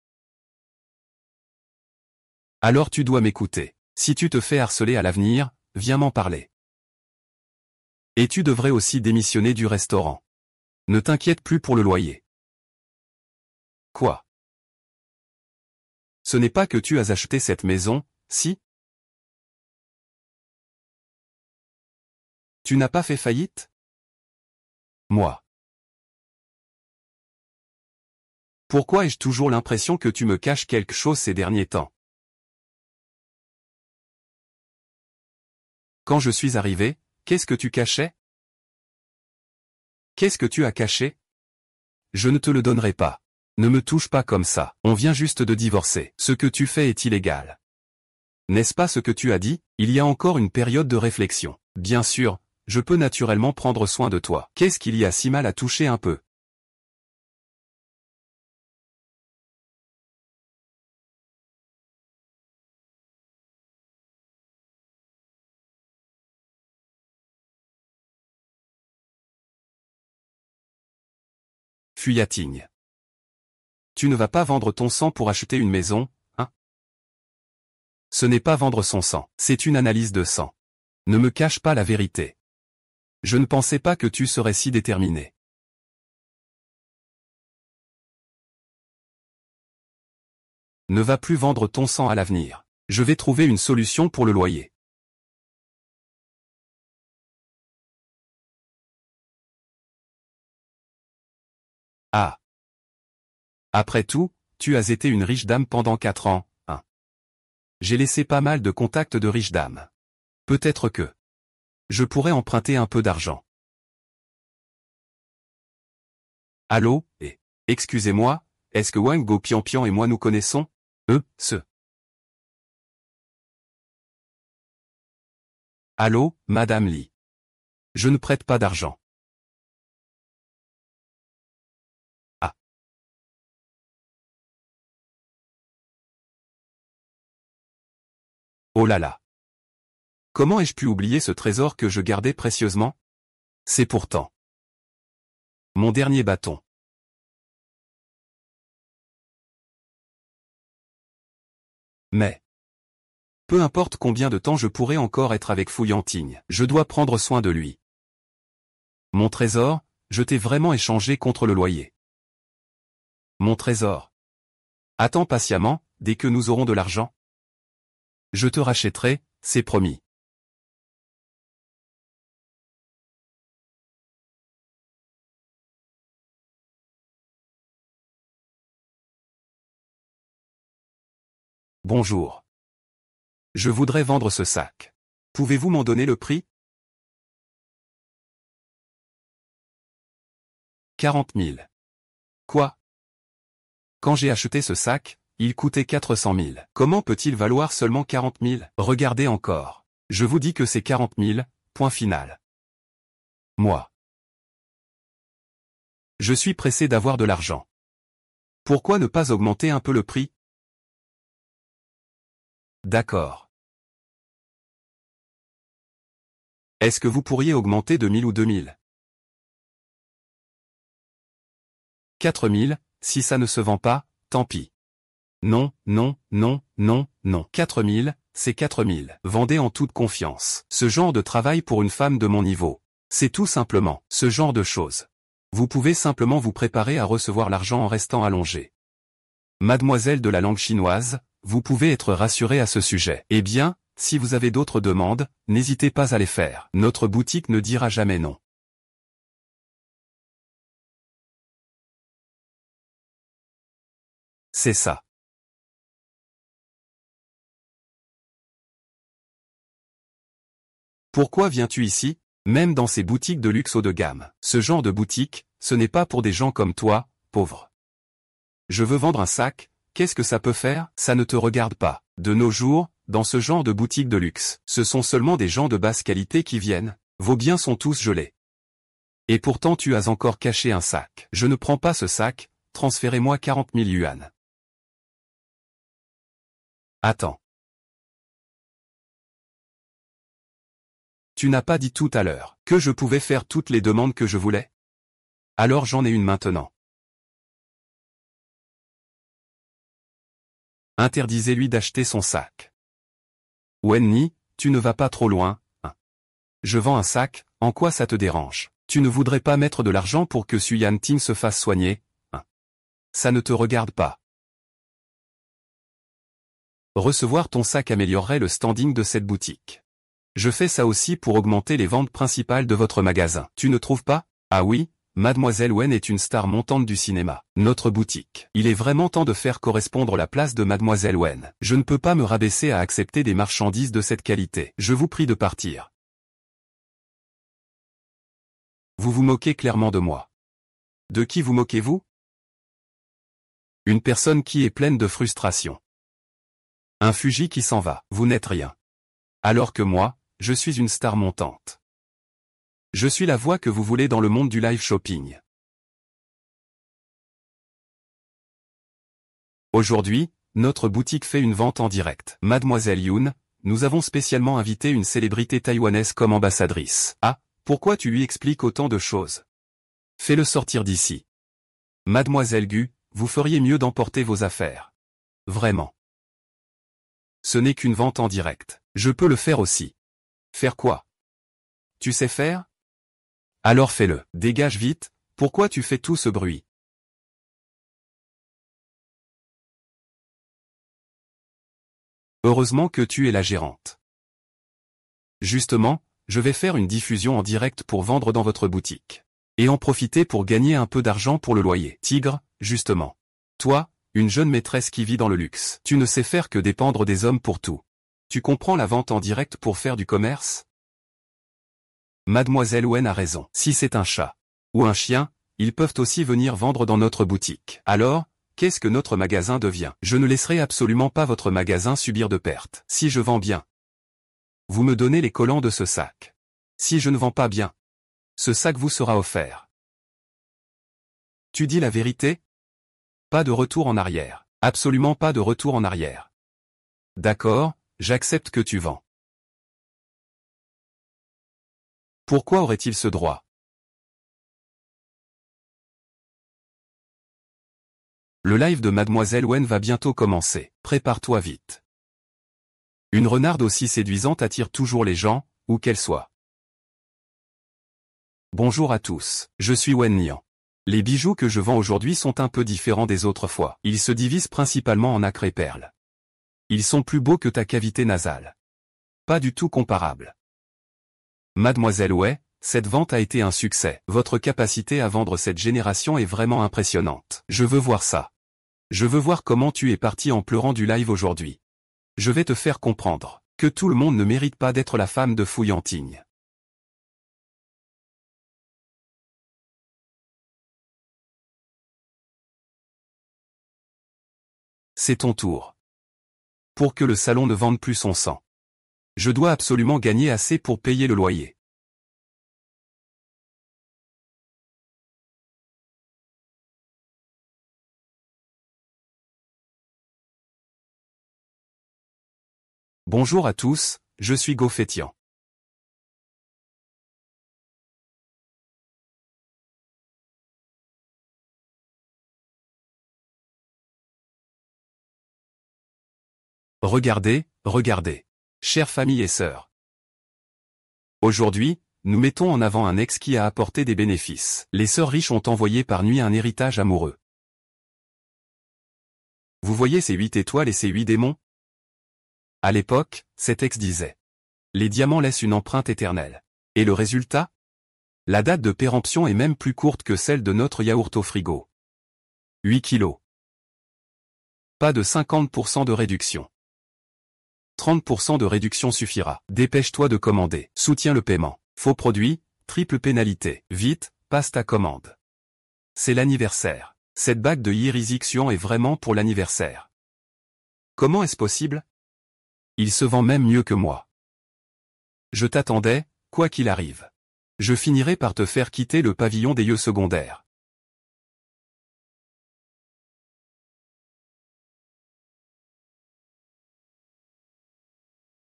Alors tu dois m'écouter. Si tu te fais harceler à l'avenir, viens m'en parler. Et tu devrais aussi démissionner du restaurant. Ne t'inquiète plus pour le loyer. Quoi? Ce n'est pas que tu as acheté cette maison, si? Tu n'as pas fait faillite? Moi. Pourquoi ai-je toujours l'impression que tu me caches quelque chose ces derniers temps? Quand je suis arrivé, qu'est-ce que tu cachais? Qu'est-ce que tu as caché? Je ne te le donnerai pas. Ne me touche pas comme ça, on vient juste de divorcer. Ce que tu fais est illégal. N'est-ce pas ce que tu as dit? Il y a encore une période de réflexion. Bien sûr, je peux naturellement prendre soin de toi. Qu'est-ce qu'il y a si mal à toucher un peu? Fuyatigne. Tu ne vas pas vendre ton sang pour acheter une maison, hein? Ce n'est pas vendre son sang, c'est une analyse de sang. Ne me cache pas la vérité. Je ne pensais pas que tu serais si déterminé. Ne va plus vendre ton sang à l'avenir. Je vais trouver une solution pour le loyer. Ah. Après tout, tu as été une riche dame pendant 4 ans, hein. J'ai laissé pas mal de contacts de riches dames. Peut-être que je pourrais emprunter un peu d'argent. Allô, excusez-moi, est-ce que Wang Go Pian Pian et moi nous connaissons? Allô, Madame Li. Je ne prête pas d'argent. Ah. Oh là là. Comment ai-je pu oublier ce trésor que je gardais précieusement? C'est pourtant mon dernier bâton. Mais peu importe combien de temps je pourrai encore être avec Fouillantigne, je dois prendre soin de lui. Mon trésor, je t'ai vraiment échangé contre le loyer. Mon trésor. Attends patiemment, dès que nous aurons de l'argent. Je te rachèterai, c'est promis. Bonjour. Je voudrais vendre ce sac. Pouvez-vous m'en donner le prix? 40 000. Quoi? Quand j'ai acheté ce sac, il coûtait 400 000. Comment peut-il valoir seulement 40 000? Regardez encore. Je vous dis que c'est 40 000, point final. Moi. Je suis pressé d'avoir de l'argent. Pourquoi ne pas augmenter un peu le prix? D'accord. Est-ce que vous pourriez augmenter de 1000 ou 2000? 4000, si ça ne se vend pas, tant pis. Non, non, non, non, non. 4000, c'est 4000. Vendez en toute confiance. Ce genre de travail pour une femme de mon niveau. C'est tout simplement ce genre de choses. Vous pouvez simplement vous préparer à recevoir l'argent en restant allongé. Mademoiselle de la langue chinoise, vous pouvez être rassurée à ce sujet. Eh bien, si vous avez d'autres demandes, n'hésitez pas à les faire. Notre boutique ne dira jamais non. C'est ça. Pourquoi viens-tu ici? Même dans ces boutiques de luxe haut de gamme. Ce genre de boutique, ce n'est pas pour des gens comme toi, pauvre. Je veux vendre un sac, qu'est-ce que ça peut faire? Ça ne te regarde pas. De nos jours, dans ce genre de boutique de luxe. Ce sont seulement des gens de basse qualité qui viennent. Vos biens sont tous gelés. Et pourtant tu as encore caché un sac. Je ne prends pas ce sac, transférez-moi 40 000 yuan. Attends. Tu n'as pas dit tout à l'heure que je pouvais faire toutes les demandes que je voulais? Alors j'en ai une maintenant. Interdisez-lui d'acheter son sac. Wenni, tu ne vas pas trop loin, hein. Je vends un sac, en quoi ça te dérange? Tu ne voudrais pas mettre de l'argent pour que Su Yanting se fasse soigner, hein? Ça ne te regarde pas. Recevoir ton sac améliorerait le standing de cette boutique. Je fais ça aussi pour augmenter les ventes principales de votre magasin. Tu ne trouves pas? Ah oui, Mademoiselle Wen est une star montante du cinéma. Notre boutique. Il est vraiment temps de faire correspondre la place de Mademoiselle Wen. Je ne peux pas me rabaisser à accepter des marchandises de cette qualité. Je vous prie de partir. Vous vous moquez clairement de moi. De qui vous moquez-vous? Une personne qui est pleine de frustration. Un fugi qui s'en va. Vous n'êtes rien. Alors que moi, je suis une star montante. Je suis la voix que vous voulez dans le monde du live shopping. Aujourd'hui, notre boutique fait une vente en direct. Mademoiselle Yoon, nous avons spécialement invité une célébrité taïwanaise comme ambassadrice. Ah, pourquoi tu lui expliques autant de choses? Fais-le sortir d'ici. Mademoiselle Gu, vous feriez mieux d'emporter vos affaires. Vraiment. Ce n'est qu'une vente en direct. Je peux le faire aussi. Faire quoi? Tu sais faire? Alors fais-le. Dégage vite, pourquoi tu fais tout ce bruit? Heureusement que tu es la gérante. Justement, je vais faire une diffusion en direct pour vendre dans votre boutique. Et en profiter pour gagner un peu d'argent pour le loyer. Tigre, justement. Toi, une jeune maîtresse qui vit dans le luxe. Tu ne sais faire que dépendre des hommes pour tout. Tu comprends la vente en direct pour faire du commerce? Mademoiselle Wen a raison. Si c'est un chat ou un chien, ils peuvent aussi venir vendre dans notre boutique. Alors, qu'est-ce que notre magasin devient? Je ne laisserai absolument pas votre magasin subir de pertes. Si je vends bien, vous me donnez les collants de ce sac. Si je ne vends pas bien, ce sac vous sera offert. Tu dis la vérité? Pas de retour en arrière. Absolument pas de retour en arrière. D'accord, j'accepte que tu vends. Pourquoi aurait-il ce droit? Le live de Mademoiselle Wen va bientôt commencer. Prépare-toi vite. Une renarde aussi séduisante attire toujours les gens, où qu'elle soit. Bonjour à tous, je suis Wen Nian. Les bijoux que je vends aujourd'hui sont un peu différents des autres fois. Ils se divisent principalement en nacre et perles. Ils sont plus beaux que ta cavité nasale. Pas du tout comparable. Mademoiselle Wei, cette vente a été un succès. Votre capacité à vendre cette génération est vraiment impressionnante. Je veux voir ça. Je veux voir comment tu es parti en pleurant du live aujourd'hui. Je vais te faire comprendre que tout le monde ne mérite pas d'être la femme de Fu Yanting. C'est ton tour. Pour que le salon ne vende plus son sang. Je dois absolument gagner assez pour payer le loyer. Bonjour à tous, je suis Go Fétian. Regardez, regardez. Chères familles et sœurs. Aujourd'hui, nous mettons en avant un ex qui a apporté des bénéfices. Les sœurs riches ont envoyé par nuit un héritage amoureux. Vous voyez ces 8 étoiles et ces 8 démons? À l'époque, cet ex disait: les diamants laissent une empreinte éternelle. Et le résultat? La date de péremption est même plus courte que celle de notre yaourt au frigo. 8 kilos. Pas de 50% de réduction. 30% de réduction suffira. Dépêche-toi de commander. Soutiens le paiement. Faux produit, triple pénalité. Vite, passe ta commande. C'est l'anniversaire. Cette bague de Yirizixion est vraiment pour l'anniversaire. Comment est-ce possible? Il se vend même mieux que moi. Je t'attendais, quoi qu'il arrive. Je finirai par te faire quitter le pavillon des yeux secondaires.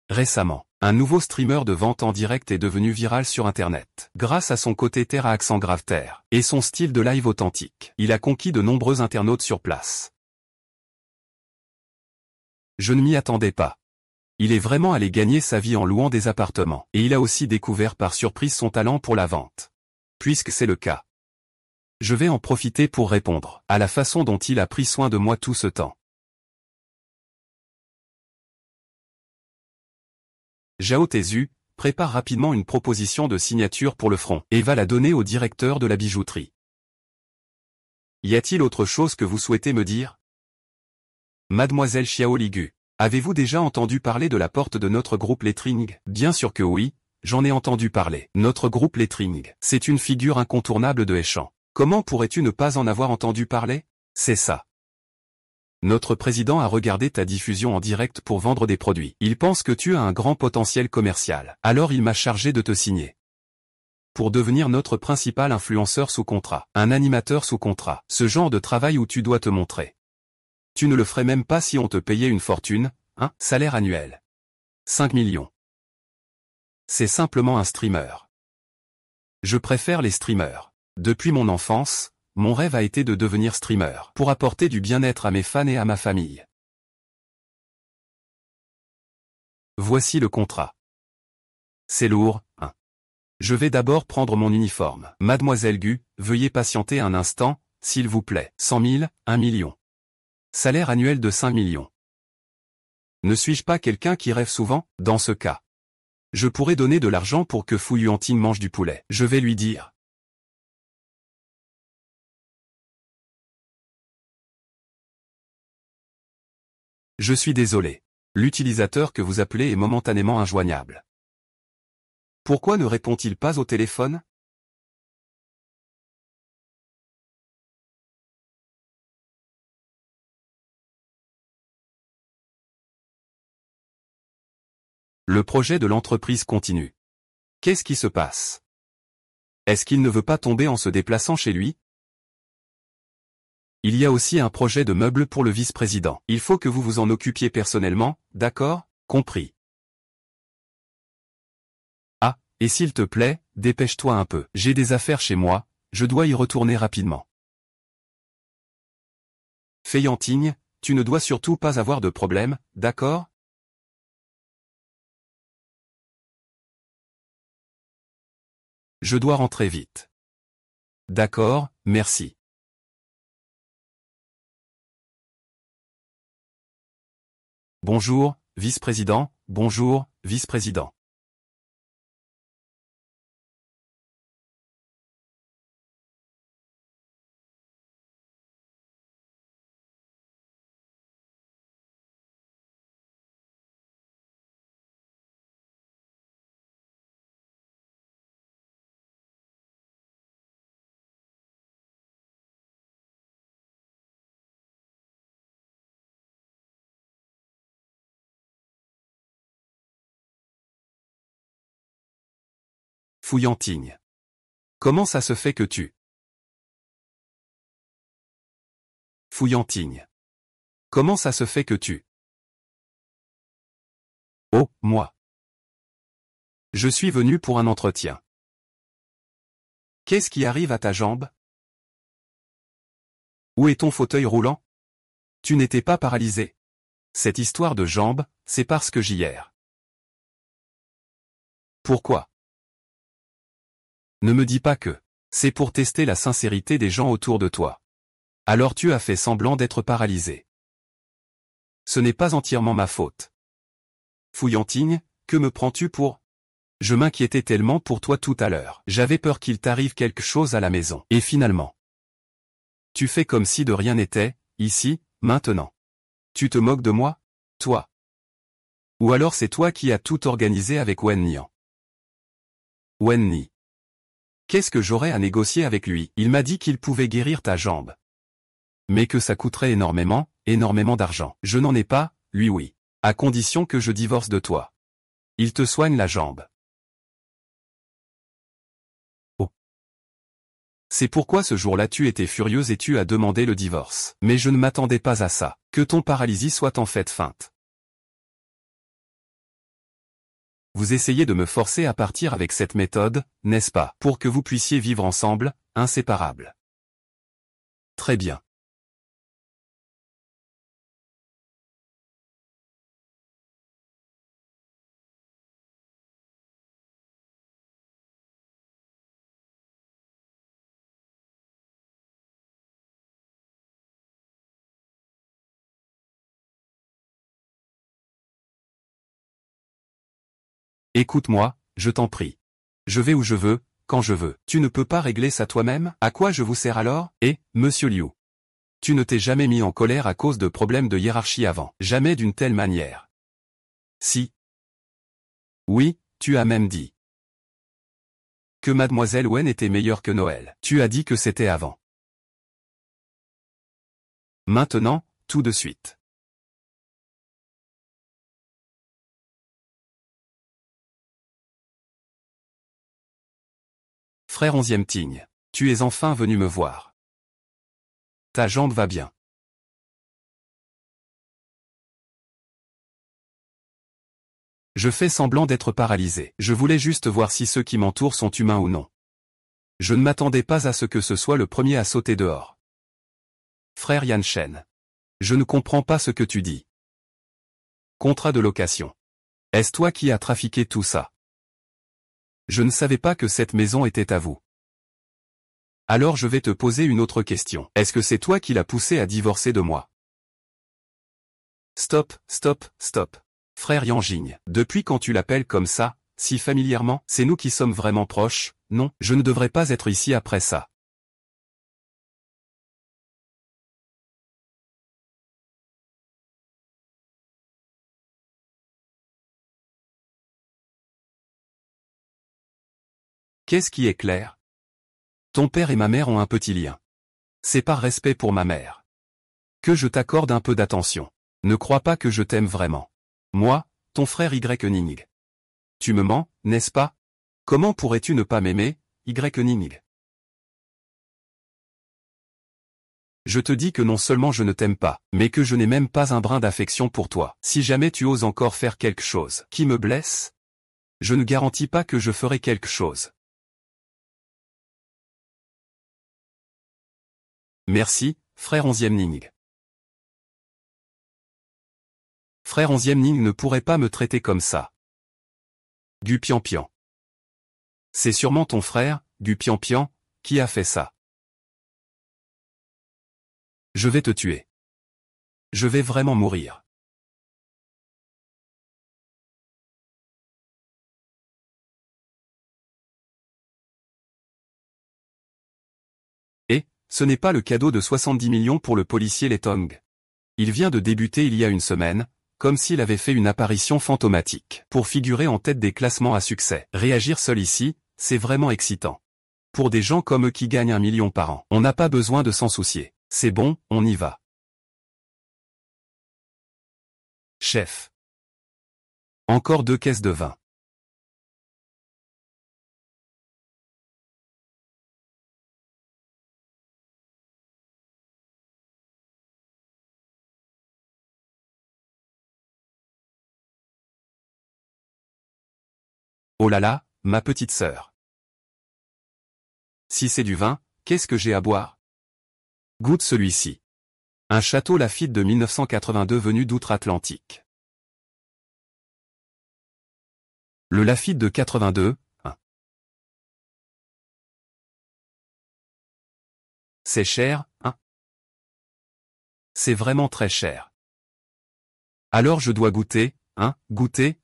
Récemment, un nouveau streamer de vente en direct est devenu viral sur Internet. Grâce à son côté terre à accent grave terre, et son style de live authentique, il a conquis de nombreux internautes sur place. Je ne m'y attendais pas. Il est vraiment allé gagner sa vie en louant des appartements, et il a aussi découvert par surprise son talent pour la vente. Puisque c'est le cas, je vais en profiter pour répondre à la façon dont il a pris soin de moi tout ce temps. Jao Tezu prépare rapidement une proposition de signature pour le front et va la donner au directeur de la bijouterie. Y a-t-il autre chose que vous souhaitez me dire? Mademoiselle Xiao Ligu, avez-vous déjà entendu parler de la porte de notre groupe Lettering? Bien sûr que oui, j'en ai entendu parler. Notre groupe Lettering, c'est une figure incontournable de Échan. Comment pourrais-tu ne pas en avoir entendu parler? C'est ça. Notre président a regardé ta diffusion en direct pour vendre des produits. Il pense que tu as un grand potentiel commercial. Alors il m'a chargé de te signer. Pour devenir notre principal influenceur sous contrat, un animateur sous contrat, ce genre de travail où tu dois te montrer. Tu ne le ferais même pas si on te payait une fortune, un salaire annuel. 5 millions. C'est simplement un streamer. Je préfère les streamers. Depuis mon enfance, mon rêve a été de devenir streamer, pour apporter du bien-être à mes fans et à ma famille. Voici le contrat. C'est lourd, hein. Je vais d'abord prendre mon uniforme. Mademoiselle Gu, veuillez patienter un instant, s'il vous plaît. 100 000, 1 million. Salaire annuel de 5 millions. Ne suis-je pas quelqu'un qui rêve souvent? Dans ce cas, je pourrais donner de l'argent pour que Fu Yuanting mange du poulet. Je vais lui dire. Je suis désolé. L'utilisateur que vous appelez est momentanément injoignable. Pourquoi ne répond-il pas au téléphone? Le projet de l'entreprise continue. Qu'est-ce qui se passe? Est-ce qu'il ne veut pas tomber en se déplaçant chez lui? Il y a aussi un projet de meuble pour le vice-président. Il faut que vous vous en occupiez personnellement, d'accord? Compris. Ah, et s'il te plaît, dépêche-toi un peu. J'ai des affaires chez moi, je dois y retourner rapidement. Fu Yuanting, tu ne dois surtout pas avoir de problème, d'accord? Je dois rentrer vite. D'accord, merci. Bonjour, vice-président, bonjour, vice-président. Fu Yuanting. Comment ça se fait que tu... Fu Yuanting. Comment ça se fait que tu... Oh, moi. Je suis venu pour un entretien. Qu'est-ce qui arrive à ta jambe? Où est ton fauteuil roulant? Tu n'étais pas paralysé. Cette histoire de jambe, c'est parce que j'hier. Pourquoi? Ne me dis pas que c'est pour tester la sincérité des gens autour de toi. Alors tu as fait semblant d'être paralysé. Ce n'est pas entièrement ma faute. Fu Yuanting, que me prends-tu pour? Je m'inquiétais tellement pour toi tout à l'heure. J'avais peur qu'il t'arrive quelque chose à la maison. Et finalement, tu fais comme si de rien n'était, ici, maintenant. Tu te moques de moi? Toi? Ou alors c'est toi qui as tout organisé avec Wen Nian? Wen Ni. Qu'est-ce que j'aurais à négocier avec lui? Il m'a dit qu'il pouvait guérir ta jambe. Mais que ça coûterait énormément, énormément d'argent. Je n'en ai pas, lui oui. À condition que je divorce de toi. Il te soigne la jambe. Oh. C'est pourquoi ce jour-là tu étais furieuse et tu as demandé le divorce. Mais je ne m'attendais pas à ça. Que ton paralysie soit en fait feinte. Vous essayez de me forcer à partir avec cette méthode, n'est-ce pas, pour que vous puissiez vivre ensemble, inséparables. Très bien. Écoute-moi, je t'en prie. Je vais où je veux, quand je veux. Tu ne peux pas régler ça toi-même? À quoi je vous sers alors? Et, monsieur Liu. Tu ne t'es jamais mis en colère à cause de problèmes de hiérarchie avant. Jamais d'une telle manière. Si. Oui, tu as même dit que Mademoiselle Wen était meilleure que Noël. Tu as dit que c'était avant. Maintenant, tout de suite. Frère 11e Ting. Tu es enfin venu me voir. Ta jambe va bien. Je fais semblant d'être paralysé. Je voulais juste voir si ceux qui m'entourent sont humains ou non. Je ne m'attendais pas à ce que ce soit le premier à sauter dehors. Frère Yan Shen. Je ne comprends pas ce que tu dis. Contrat de location. Est-ce toi qui as trafiqué tout ça? Je ne savais pas que cette maison était à vous. Alors je vais te poser une autre question. Est-ce que c'est toi qui l'as poussé à divorcer de moi? Stop, stop, stop. Frère Yanjing, depuis quand tu l'appelles comme ça, si familièrement, c'est nous qui sommes vraiment proches, non, je ne devrais pas être ici après ça. Qu'est-ce qui est clair? Ton père et ma mère ont un petit lien. C'est par respect pour ma mère que je t'accorde un peu d'attention. Ne crois pas que je t'aime vraiment. Moi, ton frère Y Ning. Tu me mens, n'est-ce pas? Comment pourrais-tu ne pas m'aimer, Y Ning? Je te dis que non seulement je ne t'aime pas, mais que je n'ai même pas un brin d'affection pour toi. Si jamais tu oses encore faire quelque chose qui me blesse, je ne garantis pas que je ferai quelque chose. Merci, frère 11e Ning. Frère 11e Ning ne pourrait pas me traiter comme ça. Gu Pian. C'est sûrement ton frère, Gu Pian, qui a fait ça. Je vais te tuer. Je vais vraiment mourir. Et, ce n'est pas le cadeau de 70 millions pour le policier Letong. Il vient de débuter il y a une semaine, comme s'il avait fait une apparition fantomatique. Pour figurer en tête des classements à succès. Réagir seul ici, c'est vraiment excitant. Pour des gens comme eux qui gagnent 1 million par an, on n'a pas besoin de s'en soucier. C'est bon, on y va. Chef. Encore 2 caisses de vin. Oh là là, ma petite sœur. Si c'est du vin, qu'est-ce que j'ai à boire? Goûte celui-ci. Un château Lafite de 1982 venu d'outre-Atlantique. Le Lafite de 82, hein. C'est cher, hein? C'est vraiment très cher. Alors je dois goûter, hein, goûter.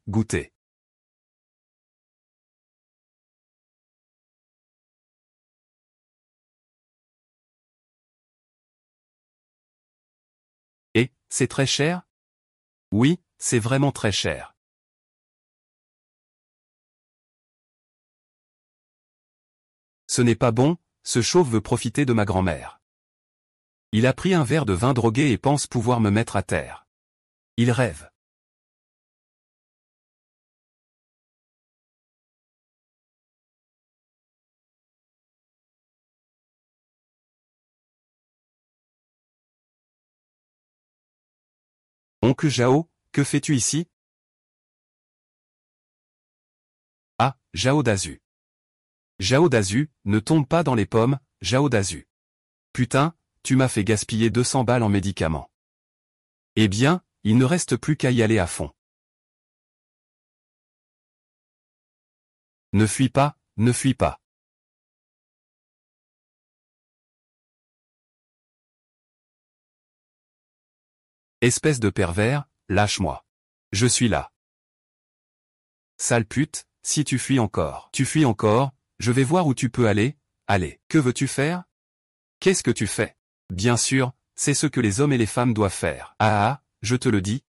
Et, c'est très cher? Oui, c'est vraiment très cher. Ce n'est pas bon, ce chauve veut profiter de ma grand-mère. Il a pris un verre de vin drogué et pense pouvoir me mettre à terre. Il rêve. que Jao, que fais-tu ici? Ah, Jao Dazu. Jao Dazu, ne tombe pas dans les pommes, Jao Dazu. Putain, tu m'as fait gaspiller 200 balles en médicaments. Eh bien, il ne reste plus qu'à y aller à fond. Ne fuis pas, ne fuis pas. Espèce de pervers, lâche-moi. Je suis là. Sale pute, si tu fuis encore. Tu fuis encore, je vais voir où tu peux aller, allez. Que veux-tu faire? Qu'est-ce que tu fais? Bien sûr, c'est ce que les hommes et les femmes doivent faire. Ah ah, je te le dis.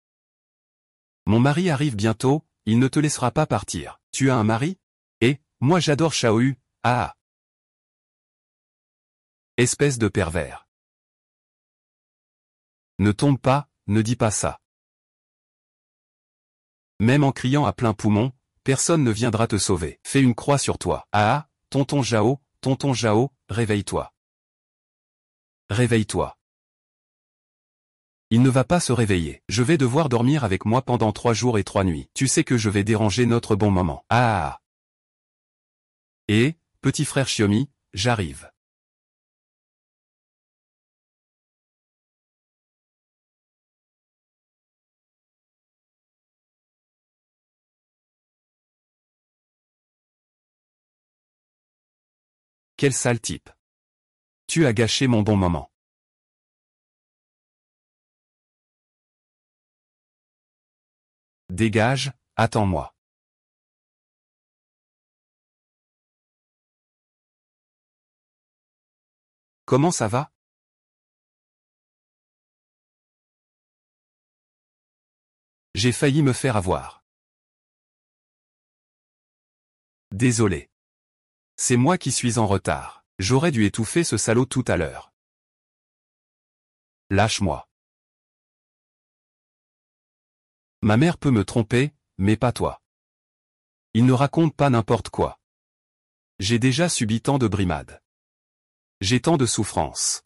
Mon mari arrive bientôt, il ne te laissera pas partir. Tu as un mari? Et, moi j'adore Shaohu, ah ah. Espèce de pervers. Ne tombe pas, ne dis pas ça. Même en criant à plein poumon, personne ne viendra te sauver. Fais une croix sur toi. Ah ah, tonton Jao, réveille-toi. Réveille-toi. Il ne va pas se réveiller. Je vais devoir dormir avec moi pendant 3 jours et 3 nuits. Tu sais que je vais déranger notre bon moment. Ah ah. Et, petit frère Xiaomi, j'arrive. Quel sale type. Tu as gâché mon bon moment. Dégage, attends-moi. Comment ça va? J'ai failli me faire avoir. Désolé. C'est moi qui suis en retard. J'aurais dû étouffer ce salaud tout à l'heure. Lâche-moi. Ma mère peut me tromper, mais pas toi. Il ne raconte pas n'importe quoi. J'ai déjà subi tant de brimades. J'ai tant de souffrances.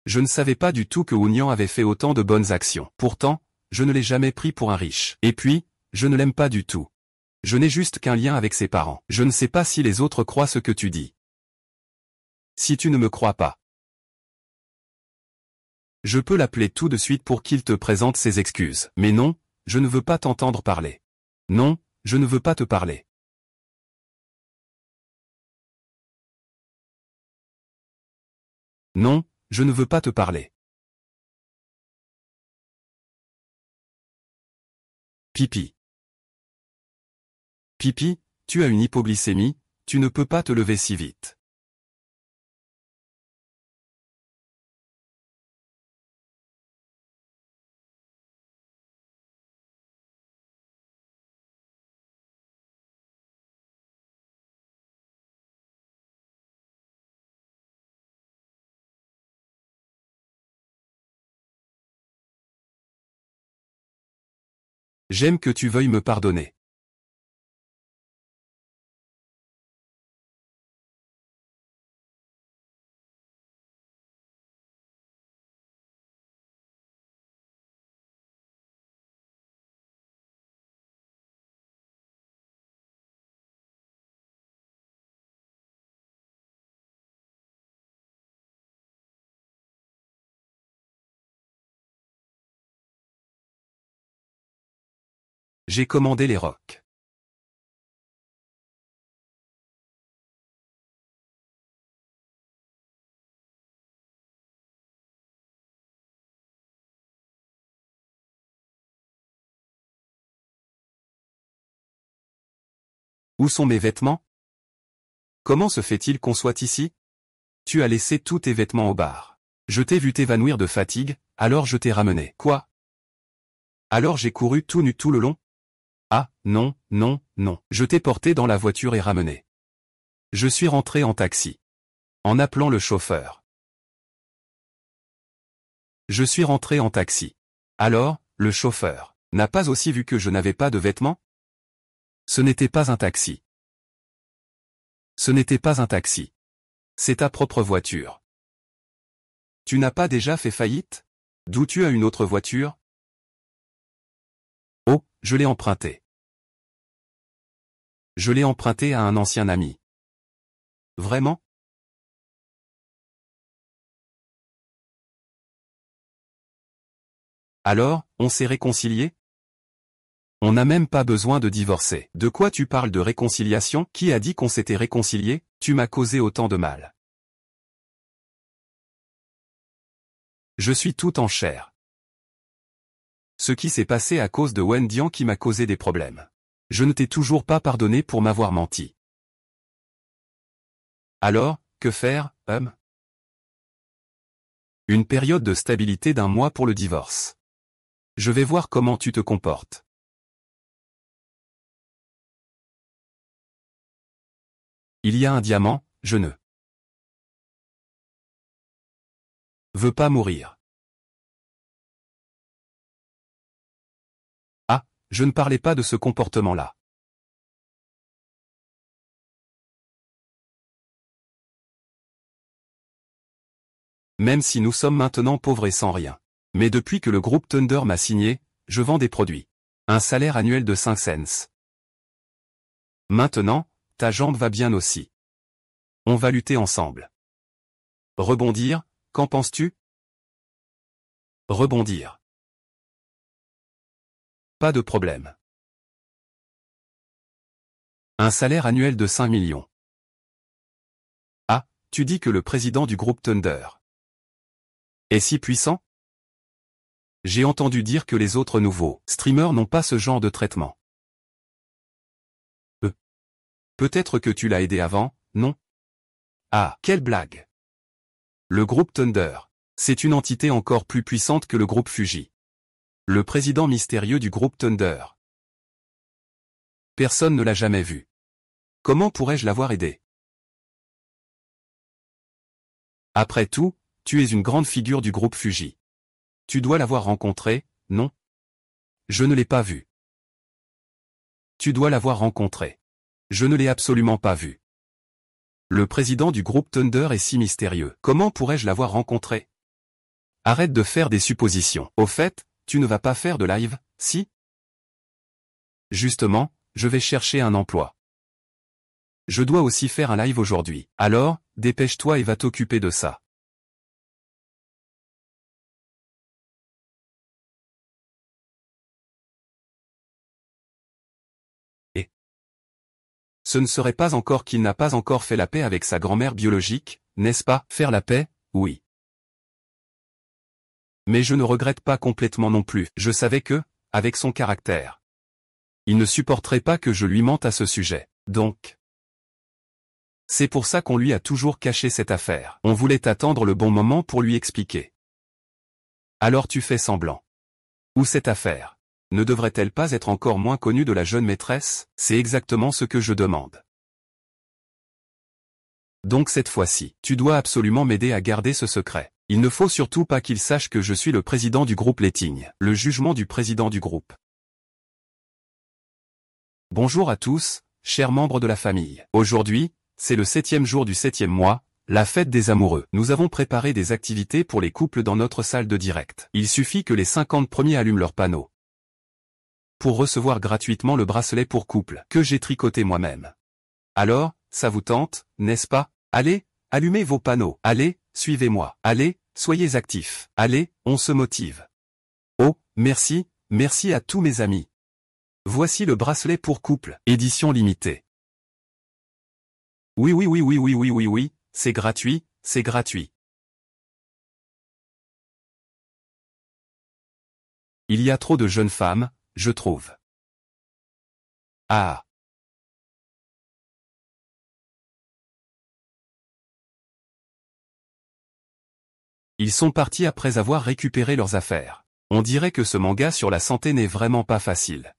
Je ne savais pas du tout que Ounian avait fait autant de bonnes actions. Pourtant, je ne l'ai jamais pris pour un riche. Et puis, je ne l'aime pas du tout. Je n'ai juste qu'un lien avec ses parents. Je ne sais pas si les autres croient ce que tu dis. Si tu ne me crois pas, je peux l'appeler tout de suite pour qu'il te présente ses excuses. Mais non, je ne veux pas t'entendre parler. Non, je ne veux pas te parler. Non, je ne veux pas te parler. Pipi. Pipi, tu as une hypoglycémie, tu ne peux pas te lever si vite. J'aime que tu veuilles me pardonner. J'ai commandé les rocs. Où sont mes vêtements? Comment se fait-il qu'on soit ici? Tu as laissé tous tes vêtements au bar. Je t'ai vu t'évanouir de fatigue, alors je t'ai ramené. Quoi? Alors j'ai couru tout nu tout le long? Ah, non, non, non. Je t'ai porté dans la voiture et ramené. Je suis rentré en taxi. En appelant le chauffeur. Je suis rentré en taxi. Alors, le chauffeur n'a pas aussi vu que je n'avais pas de vêtements? Ce n'était pas un taxi. Ce n'était pas un taxi. C'est ta propre voiture. Tu n'as pas déjà fait faillite? D'où tu as une autre voiture? Oh, je l'ai empruntée. Je l'ai empruntée à un ancien ami. Vraiment? Alors, on s'est réconciliés? On n'a même pas besoin de divorcer. De quoi tu parles de réconciliation? Qui a dit qu'on s'était réconciliés? Tu m'as causé autant de mal. Je suis tout en chair. Ce qui s'est passé à cause de Wendian qui m'a causé des problèmes. Je ne t'ai toujours pas pardonné pour m'avoir menti. Alors, que faire, Une période de stabilité d'1 mois pour le divorce. Je vais voir comment tu te comportes. Il y a un diamant, je ne veux pas mourir. Ah, je ne parlais pas de ce comportement-là. Même si nous sommes maintenant pauvres et sans rien. Mais depuis que le groupe Thunder m'a signé, je vends des produits. Un salaire annuel de 5 cents. Maintenant, ta jambe va bien aussi. On va lutter ensemble. Rebondir, qu'en penses-tu? Rebondir. Pas de problème. Un salaire annuel de 5 millions. Ah, tu dis que le président du groupe Thunder est si puissant? J'ai entendu dire que les autres nouveaux streamers n'ont pas ce genre de traitement. Peut-être que tu l'as aidé avant, non? Ah, quelle blague! Le groupe Thunder, c'est une entité encore plus puissante que le groupe Fuji. Le président mystérieux du groupe Thunder. Personne ne l'a jamais vu. Comment pourrais-je l'avoir aidé? Après tout, tu es une grande figure du groupe Fuji. Tu dois l'avoir rencontré, non? Je ne l'ai pas vu. Tu dois l'avoir rencontré. Je ne l'ai absolument pas vu. Le président du groupe Thunder est si mystérieux. Comment pourrais-je l'avoir rencontré? Arrête de faire des suppositions. Au fait, tu ne vas pas faire de live, si? Justement, je vais chercher un emploi. Je dois aussi faire un live aujourd'hui. Alors, dépêche-toi et va t'occuper de ça. Et ce ne serait pas encore qu'il n'a pas encore fait la paix avec sa grand-mère biologique, n'est-ce pas? Faire la paix, oui. Mais je ne regrette pas complètement non plus. Je savais que, avec son caractère, il ne supporterait pas que je lui mente à ce sujet. Donc, c'est pour ça qu'on lui a toujours caché cette affaire. On voulait attendre le bon moment pour lui expliquer. Alors tu fais semblant. Ou cette affaire ne devrait-elle pas être encore moins connue de la jeune maîtresse? C'est exactement ce que je demande. Donc cette fois-ci, tu dois absolument m'aider à garder ce secret. Il ne faut surtout pas qu'il sache que je suis le président du groupe Letting. Le jugement du président du groupe. Bonjour à tous, chers membres de la famille. Aujourd'hui, c'est le 7e jour du 7e mois, la fête des amoureux. Nous avons préparé des activités pour les couples dans notre salle de direct. Il suffit que les 50 premiers allument leur panneau pour recevoir gratuitement le bracelet pour couple que j'ai tricoté moi-même. Alors, ça vous tente, n'est-ce pas? Allez, allumez vos panneaux. Allez, suivez-moi. Allez, soyez actifs. Allez, on se motive. Oh, merci, merci à tous mes amis. Voici le bracelet pour couple, édition limitée. Oui, oui, oui, oui, oui, oui, oui, oui, c'est gratuit, c'est gratuit. Il y a trop de jeunes femmes, je trouve. Ah. Ils sont partis après avoir récupéré leurs affaires. On dirait que ce manga sur la santé n'est vraiment pas facile.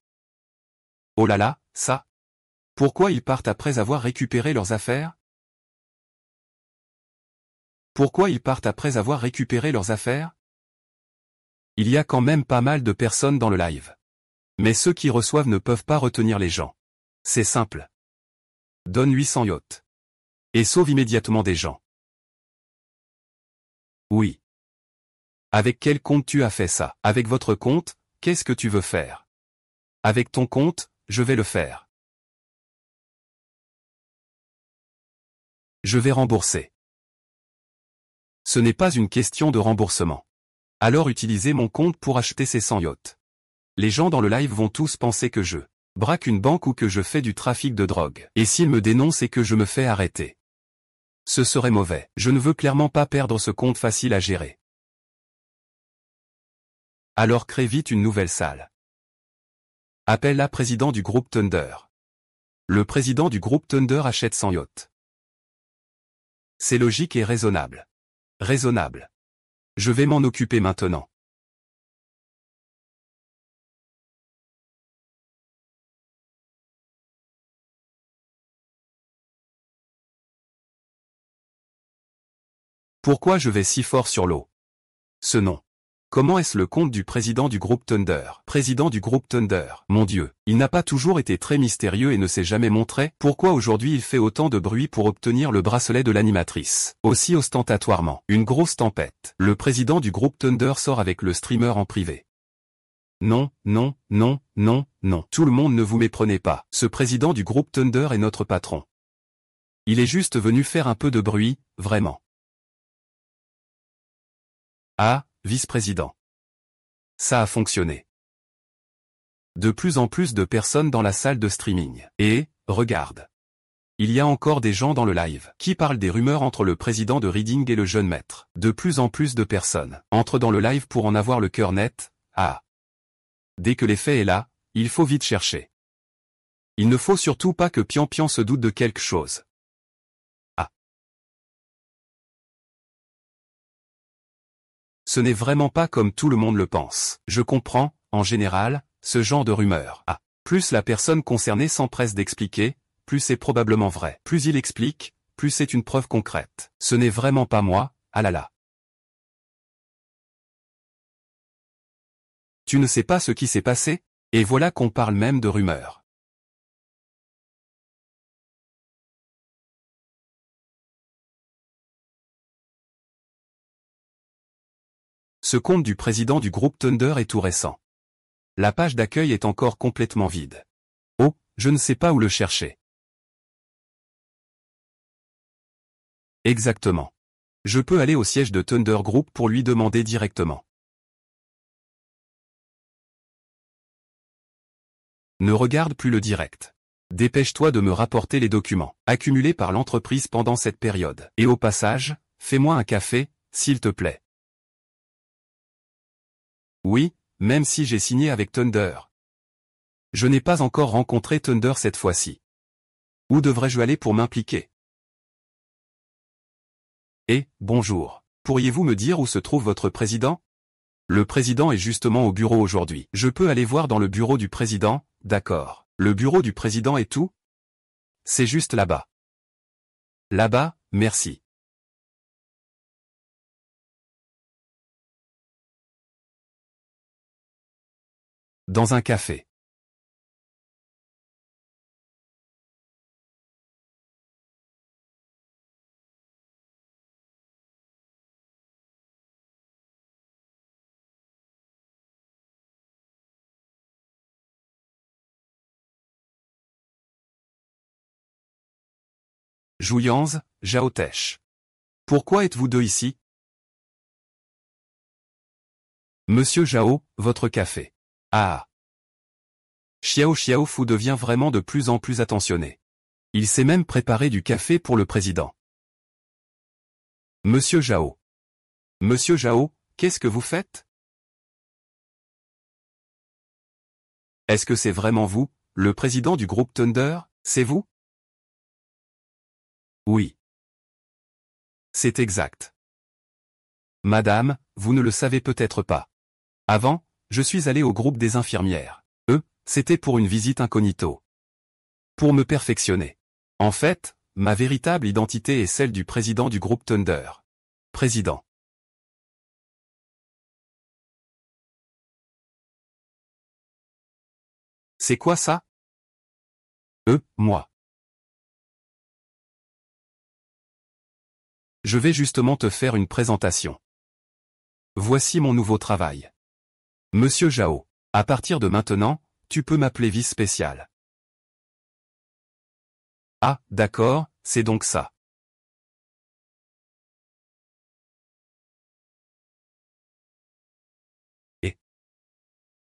Oh là là, ça? Pourquoi ils partent après avoir récupéré leurs affaires? Pourquoi ils partent après avoir récupéré leurs affaires? Il y a quand même pas mal de personnes dans le live. Mais ceux qui reçoivent ne peuvent pas retenir les gens. C'est simple. Donne 800 yachts. Et sauve immédiatement des gens. Oui. Avec quel compte tu as fait ça? Avec votre compte, qu'est-ce que tu veux faire? Avec ton compte, je vais le faire. Je vais rembourser. Ce n'est pas une question de remboursement. Alors utilisez mon compte pour acheter ces 100 yachts. Les gens dans le live vont tous penser que je braque une banque ou que je fais du trafic de drogue. Et s'ils me dénoncent et que je me fais arrêter? Ce serait mauvais. Je ne veux clairement pas perdre ce compte facile à gérer. Alors crée vite une nouvelle salle. Appelle-la président du groupe Thunder. Le président du groupe Thunder achète 100 yachts. C'est logique et raisonnable. Raisonnable. Je vais m'en occuper maintenant. Pourquoi je vais si fort sur l'eau? Ce nom. Comment est-ce le compte du président du groupe Thunder? Président du groupe Thunder. Mon Dieu, il n'a pas toujours été très mystérieux et ne s'est jamais montré. Pourquoi aujourd'hui il fait autant de bruit pour obtenir le bracelet de l'animatrice? Aussi ostentatoirement. Une grosse tempête. Le président du groupe Thunder sort avec le streamer en privé. Non, non, non, non, non. Tout le monde ne vous méprenez pas. Ce président du groupe Thunder est notre patron. Il est juste venu faire un peu de bruit, vraiment. Ah, vice-président. Ça a fonctionné. De plus en plus de personnes dans la salle de streaming. Et, regarde. Il y a encore des gens dans le live qui parlent des rumeurs entre le président de Reading et le jeune maître. De plus en plus de personnes entrent dans le live pour en avoir le cœur net. Ah. Dès que l'effet est là, il faut vite chercher. Il ne faut surtout pas que Pian Pian se doute de quelque chose. Ah. Ce n'est vraiment pas comme tout le monde le pense. Je comprends, en général, ce genre de rumeurs. Ah. Plus la personne concernée s'empresse d'expliquer, plus c'est probablement vrai. Plus il explique, plus c'est une preuve concrète. Ce n'est vraiment pas moi, ah là là. Tu ne sais pas ce qui s'est passé? Et voilà qu'on parle même de rumeurs. Ce compte du président du groupe Thunder est tout récent. La page d'accueil est encore complètement vide. Oh, je ne sais pas où le chercher. Exactement. Je peux aller au siège de Thunder Group pour lui demander directement. Ne regarde plus le direct. Dépêche-toi de me rapporter les documents accumulés par l'entreprise pendant cette période. Et au passage, fais-moi un café, s'il te plaît. Oui, même si j'ai signé avec Thunder. Je n'ai pas encore rencontré Thunder cette fois-ci. Où devrais-je aller pour m'impliquer? Eh, bonjour. Pourriez-vous me dire où se trouve votre président? Le président est justement au bureau aujourd'hui. Je peux aller voir dans le bureau du président? D'accord. Le bureau du président est où? C'est juste là-bas. Là-bas, merci. Dans un café. Jouyanze, Jaotech. Pourquoi êtes-vous deux ici? Monsieur Jao, votre café. Ah. Xiao Xiao Fu devient vraiment de plus en plus attentionné. Il s'est même préparé du café pour le président. Monsieur Jao. Monsieur Jao, qu'est-ce que vous faites? Est-ce que c'est vraiment vous, le président du groupe Thunder? C'est vous? Oui. C'est exact. Madame, vous ne le savez peut-être pas. Avant, je suis allé au groupe des infirmières. C'était pour une visite incognito. Pour me perfectionner. En fait, ma véritable identité est celle du président du groupe Thunder. Président. C'est quoi ça? Moi. Je vais justement te faire une présentation. Voici mon nouveau travail. Monsieur Zhao, à partir de maintenant, tu peux m'appeler vice spécial. Ah, d'accord, c'est donc ça. Et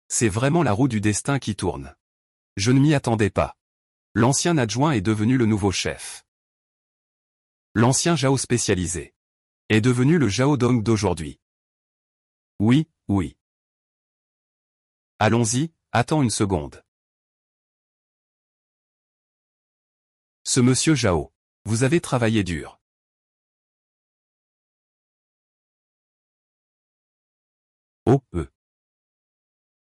c'est vraiment la roue du destin qui tourne. Je ne m'y attendais pas. L'ancien adjoint est devenu le nouveau chef. L'ancien Zhao spécialisé est devenu le Zhao Dong d'aujourd'hui. Oui, oui. Allons-y, attends une seconde. Ce monsieur Zhao, vous avez travaillé dur. Oh,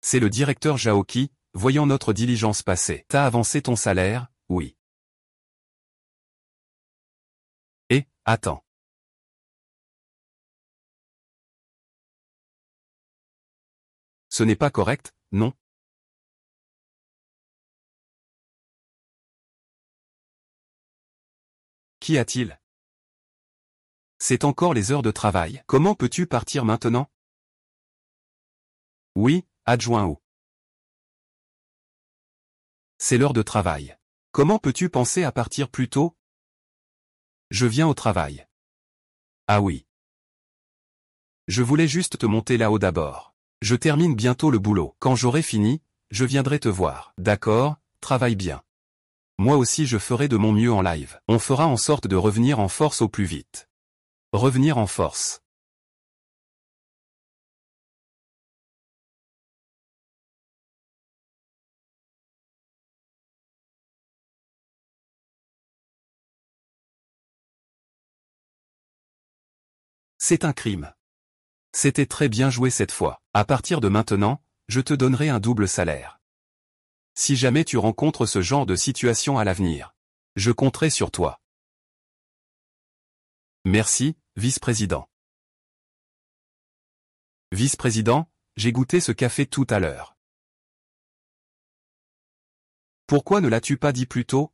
c'est le directeur Zhao qui, voyant notre diligence passer, t'as avancé ton salaire, oui. Et, attends. Ce n'est pas correct, non? Qu'y a-t-il? C'est encore les heures de travail. Comment peux-tu partir maintenant? Oui, adjoint ou. C'est l'heure de travail. Comment peux-tu penser à partir plus tôt? Je viens au travail. Ah oui. Je voulais juste te monter là-haut d'abord. Je termine bientôt le boulot. Quand j'aurai fini, je viendrai te voir. D'accord, travaille bien. Moi aussi je ferai de mon mieux en live. On fera en sorte de revenir en force au plus vite. Revenir en force. C'est un crime. C'était très bien joué cette fois. À partir de maintenant, je te donnerai un double salaire. Si jamais tu rencontres ce genre de situation à l'avenir, je compterai sur toi. Merci, vice-président. Vice-président, j'ai goûté ce café tout à l'heure. Pourquoi ne l'as-tu pas dit plus tôt?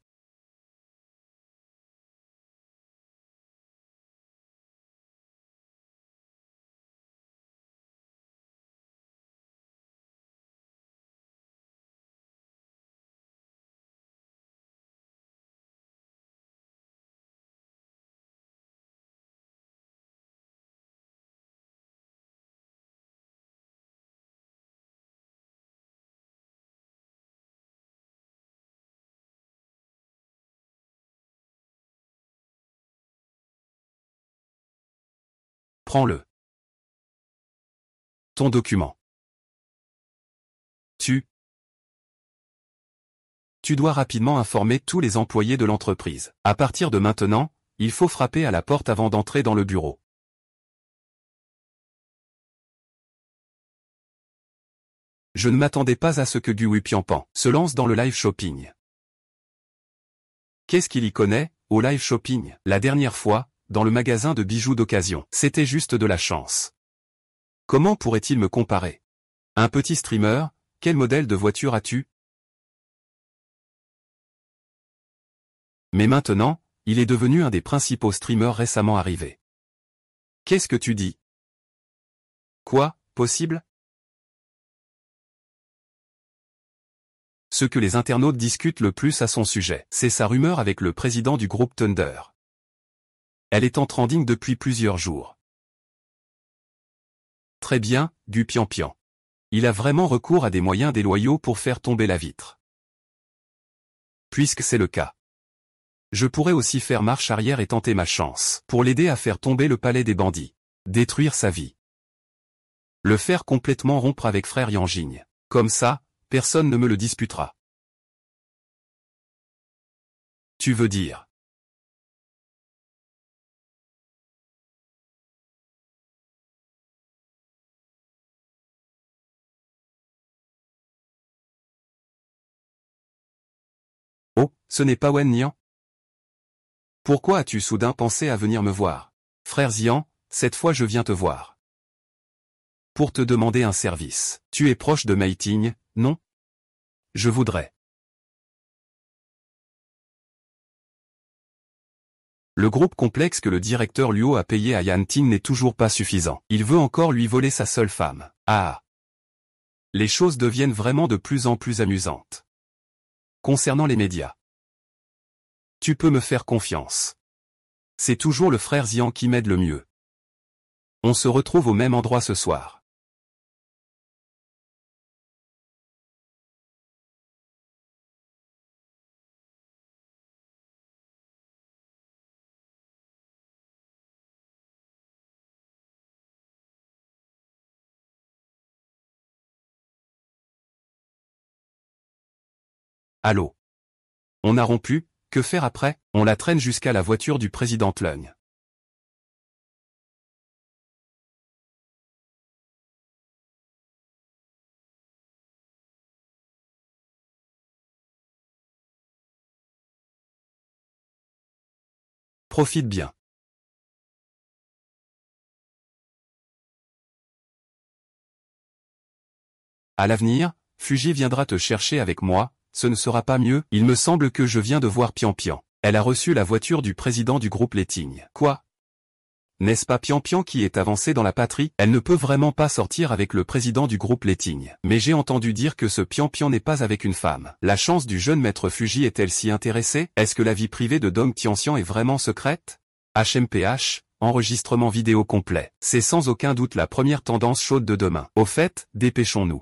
Prends-le. Ton document. Tu dois rapidement informer tous les employés de l'entreprise. À partir de maintenant, il faut frapper à la porte avant d'entrer dans le bureau. Je ne m'attendais pas à ce que Gu Piampan se lance dans le live shopping. Qu'est-ce qu'il y connaît, au live shopping? La dernière fois, dans le magasin de bijoux d'occasion, c'était juste de la chance. Comment pourrait-il me comparer? Un petit streamer, quel modèle de voiture as-tu? Mais maintenant, il est devenu un des principaux streamers récemment arrivés. Qu'est-ce que tu dis? Quoi, possible? Ce que les internautes discutent le plus à son sujet, c'est sa rumeur avec le président du groupe Thunder. Elle est en trending depuis plusieurs jours. Très bien, Gu Piampian. Il a vraiment recours à des moyens déloyaux pour faire tomber la vitre. Puisque c'est le cas. Je pourrais aussi faire marche arrière et tenter ma chance, pour l'aider à faire tomber le palais des bandits. Détruire sa vie. Le faire complètement rompre avec frère Yanjing. Comme ça, personne ne me le disputera. Tu veux dire? Oh, ce n'est pas Wen Nian? Pourquoi as-tu soudain pensé à venir me voir? Frère Xian, cette fois je viens te voir. Pour te demander un service. Tu es proche de Mei Ting, non? Je voudrais. Le groupe complexe que le directeur Luo a payé à Yan Ting n'est toujours pas suffisant. Il veut encore lui voler sa seule femme. Ah! Les choses deviennent vraiment de plus en plus amusantes. Concernant les médias. Tu peux me faire confiance. C'est toujours le frère Xian qui m'aide le mieux. On se retrouve au même endroit ce soir. Allô? On a rompu, que faire après? On la traîne jusqu'à la voiture du président Lung. Profite bien. À l'avenir, Fuji viendra te chercher avec moi, ce ne sera pas mieux, il me semble que je viens de voir Pian Pian. Elle a reçu la voiture du président du groupe Letting. Quoi? N'est-ce pas Pian Pian qui est avancé dans la patrie? Elle ne peut vraiment pas sortir avec le président du groupe Letting. Mais j'ai entendu dire que ce Pian Pian n'est pas avec une femme. La chance du jeune maître Fuji est-elle si intéressée? Est-ce que la vie privée de Dong Tianxian est vraiment secrète? HMPH, enregistrement vidéo complet. C'est sans aucun doute la première tendance chaude de demain. Au fait, dépêchons-nous.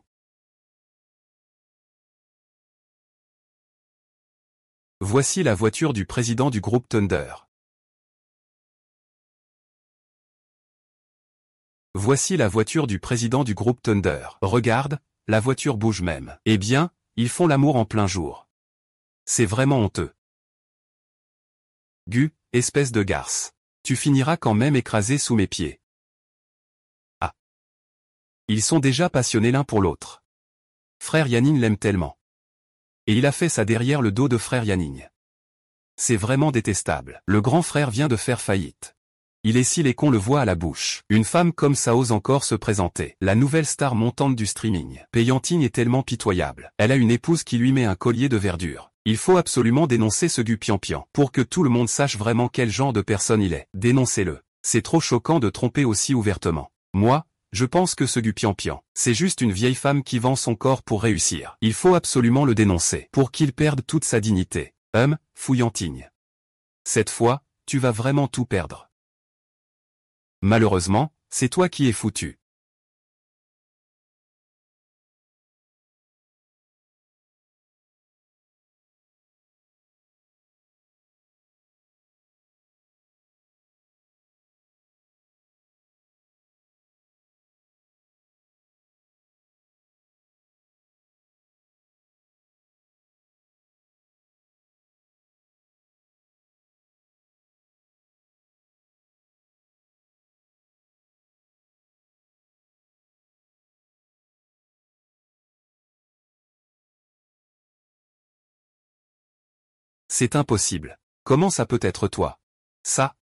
Voici la voiture du président du groupe Thunder. Voici la voiture du président du groupe Thunder. Regarde, la voiture bouge même. Eh bien, ils font l'amour en plein jour. C'est vraiment honteux. Gu, espèce de garce. Tu finiras quand même écrasé sous mes pieds. Ah. Ils sont déjà passionnés l'un pour l'autre. Frère Yanin l'aime tellement. Et il a fait ça derrière le dos de frère Yaning. C'est vraiment détestable. Le grand frère vient de faire faillite. Il est si les cons le voient à la bouche. Une femme comme ça ose encore se présenter. La nouvelle star montante du streaming. Payantine est tellement pitoyable. Elle a une épouse qui lui met un collier de verdure. Il faut absolument dénoncer ce Gu Pian Pian. Pour que tout le monde sache vraiment quel genre de personne il est. Dénoncez-le. C'est trop choquant de tromper aussi ouvertement. Moi, je pense que ce Gu Pian Pian, c'est juste une vieille femme qui vend son corps pour réussir. Il faut absolument le dénoncer. Pour qu'il perde toute sa dignité. Fouillantigne. Cette fois, tu vas vraiment tout perdre. Malheureusement, c'est toi qui es foutu. C'est impossible. Comment ça peut être toi? Ça?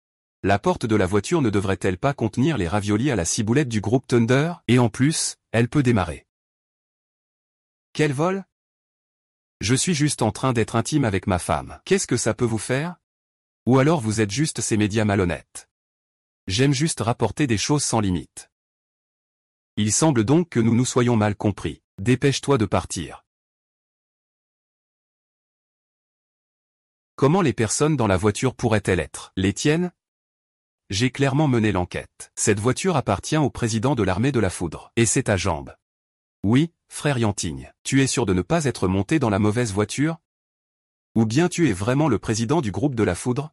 La porte de la voiture ne devrait-elle pas contenir les raviolis à la ciboulette du groupe Thunder? Et en plus, elle peut démarrer. Quel vol? Je suis juste en train d'être intime avec ma femme. Qu'est-ce que ça peut vous faire? Ou alors vous êtes juste ces médias malhonnêtes. J'aime juste rapporter des choses sans limite. Il semble donc que nous nous soyons mal compris. Dépêche-toi de partir. Comment les personnes dans la voiture pourraient-elles être les tiennes? J'ai clairement mené l'enquête. Cette voiture appartient au président de l'armée de la foudre. Et c'est ta jambe. Oui, frère Yanting. Tu es sûr de ne pas être monté dans la mauvaise voiture? Ou bien tu es vraiment le président du groupe de la foudre?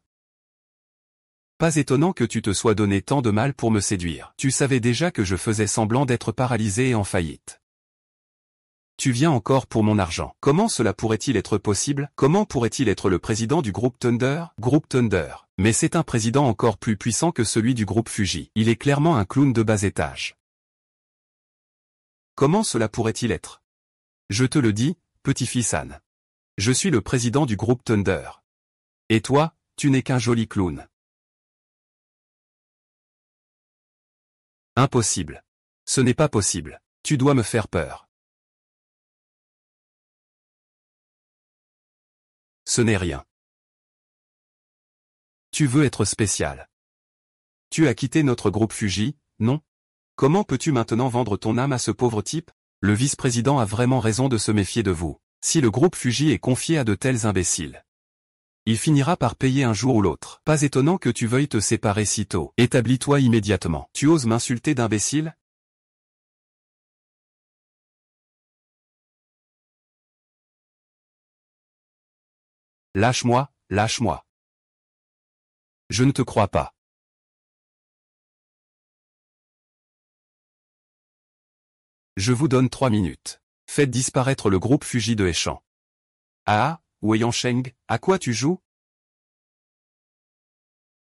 Pas étonnant que tu te sois donné tant de mal pour me séduire. Tu savais déjà que je faisais semblant d'être paralysé et en faillite. Tu viens encore pour mon argent. Comment cela pourrait-il être possible? Comment pourrait-il être le président du groupe Thunder? Groupe Thunder. Mais c'est un président encore plus puissant que celui du groupe Fuji. Il est clairement un clown de bas étage. Comment cela pourrait-il être? Je te le dis, petit-fils Han. Je suis le président du groupe Thunder. Et toi, tu n'es qu'un joli clown. Impossible. Ce n'est pas possible. Tu dois me faire peur. Ce n'est rien. Tu veux être spécial. Tu as quitté notre groupe Fuji, non? Comment peux-tu maintenant vendre ton âme à ce pauvre type? Le vice-président a vraiment raison de se méfier de vous. Si le groupe Fuji est confié à de tels imbéciles, il finira par payer un jour ou l'autre. Pas étonnant que tu veuilles te séparer si tôt. Établis-toi immédiatement. Tu oses m'insulter d'imbécile? Lâche-moi, lâche-moi. Je ne te crois pas. Je vous donne 3 minutes. Faites disparaître le groupe Fuji de Échan. Ah, Wei Yansheng, à quoi tu joues?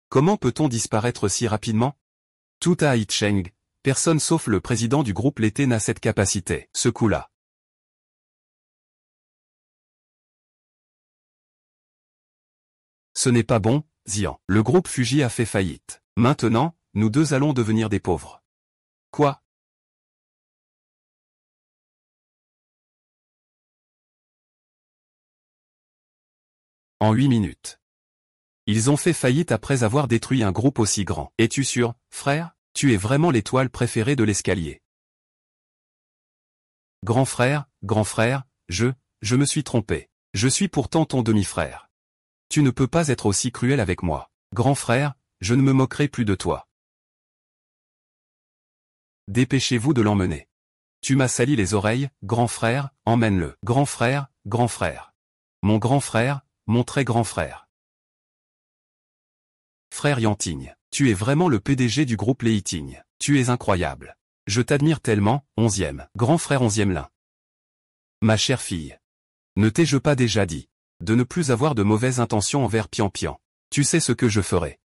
Comment peut-on disparaître si rapidement? Tout à Haicheng, personne sauf le président du groupe l'été n'a cette capacité. Ce coup-là. Ce n'est pas bon, Zian. Le groupe Fuji a fait faillite. Maintenant, nous deux allons devenir des pauvres. Quoi? En 8 minutes. Ils ont fait faillite après avoir détruit un groupe aussi grand. Es-tu sûr, frère? Tu es vraiment l'étoile préférée de l'escalier. Grand frère, je me suis trompé. Je suis pourtant ton demi-frère. Tu ne peux pas être aussi cruel avec moi. Grand frère, je ne me moquerai plus de toi. Dépêchez-vous de l'emmener. Tu m'as sali les oreilles, grand frère, emmène-le. Grand frère, grand frère. Mon grand frère, mon très grand frère. Frère Yanting, tu es vraiment le PDG du groupe Leiting. Tu es incroyable. Je t'admire tellement, 11e. Grand frère 11e Lin. Ma chère fille. Ne t'ai-je pas déjà dit de ne plus avoir de mauvaises intentions envers Pian Pian? Tu sais ce que je ferai.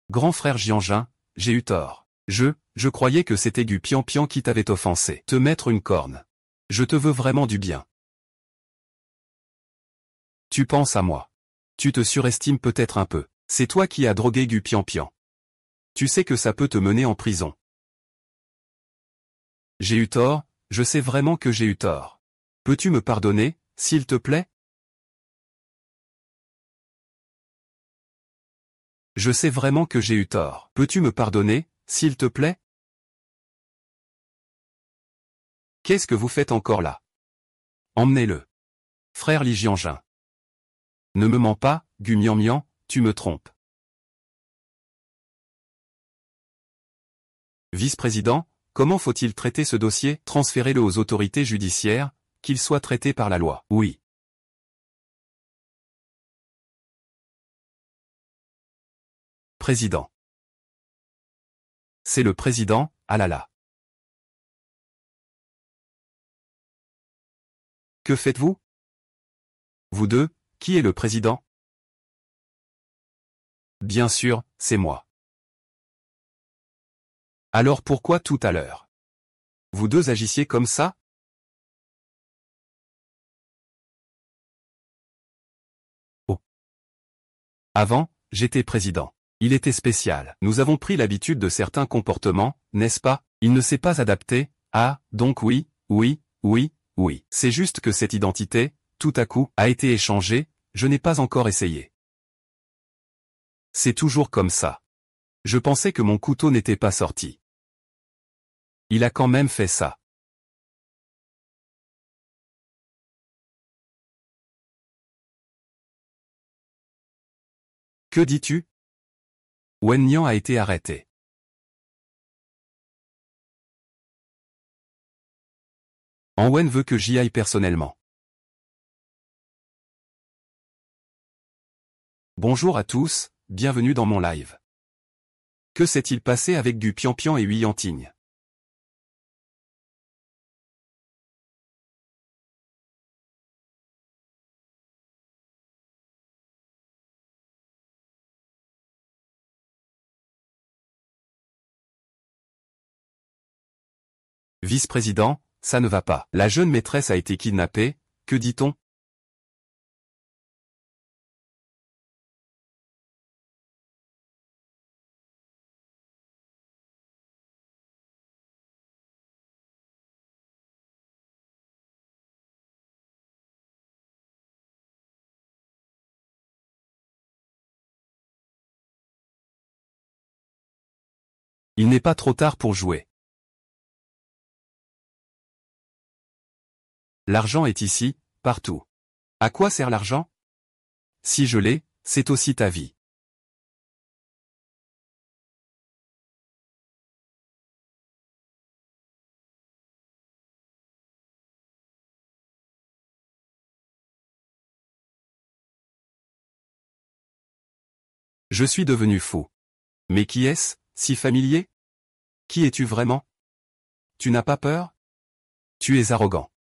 Grand frère Jianjin, j'ai eu tort. Je croyais que c'était Gu Pian Pian qui t'avait offensé. Te mettre une corne. Je te veux vraiment du bien. Tu penses à moi. Tu te surestimes peut-être un peu. C'est toi qui as drogué Gu Pian Pian. Tu sais que ça peut te mener en prison. J'ai eu tort, je sais vraiment que j'ai eu tort. Peux-tu me pardonner, s'il te plaît? Je sais vraiment que j'ai eu tort. Peux-tu me pardonner, s'il te plaît? Qu'est-ce que vous faites encore là? Emmenez-le. Frère Li Jianjin. Ne me mens pas, Gu Mian Mian, tu me trompes. Vice-président, comment faut-il traiter ce dossier? Transférez-le aux autorités judiciaires, qu'il soit traité par la loi. Oui. Président. C'est le président, ah là là. Que faites-vous? Vous deux, qui est le président? Bien sûr, c'est moi. Alors pourquoi tout à l'heure? Vous deux agissiez comme ça? Oh. Avant, j'étais président. Il était spécial. Nous avons pris l'habitude de certains comportements, n'est-ce pas? Il ne s'est pas adapté. Ah, donc oui, oui, oui, oui. C'est juste que cette identité, tout à coup, a été échangée, je n'ai pas encore essayé. C'est toujours comme ça. Je pensais que mon couteau n'était pas sorti. Il a quand même fait ça. Que dis-tu? Wen Nian a été arrêté. En Wen veut que j'y aille personnellement. Bonjour à tous, bienvenue dans mon live. Que s'est-il passé avec Gu Pian Pian et Hui Yanting? Vice-président, ça ne va pas. La jeune maîtresse a été kidnappée, que dit-on? Il n'est pas trop tard pour jouer. L'argent est ici, partout. À quoi sert l'argent? Si je l'ai, c'est aussi ta vie. Je suis devenu fou. Mais qui est-ce, si familier? Qui es-tu vraiment? Tu n'as pas peur? Tu es arrogant.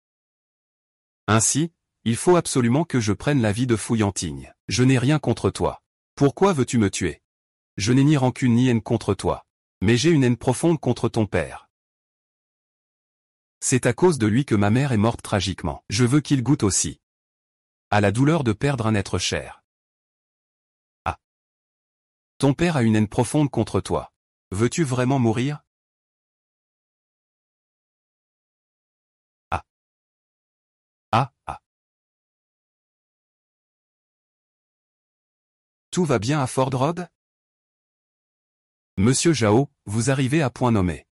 Ainsi, il faut absolument que je prenne la vie de Fouillantigne. Je n'ai rien contre toi. Pourquoi veux-tu me tuer? Je n'ai ni rancune ni haine contre toi. Mais j'ai une haine profonde contre ton père. C'est à cause de lui que ma mère est morte tragiquement. Je veux qu'il goûte aussi à la douleur de perdre un être cher. Ah. Ton père a une haine profonde contre toi. Veux-tu vraiment mourir? Ah. Ah, ah. Tout va bien à Ford Road? Monsieur Jao, vous arrivez à point nommé.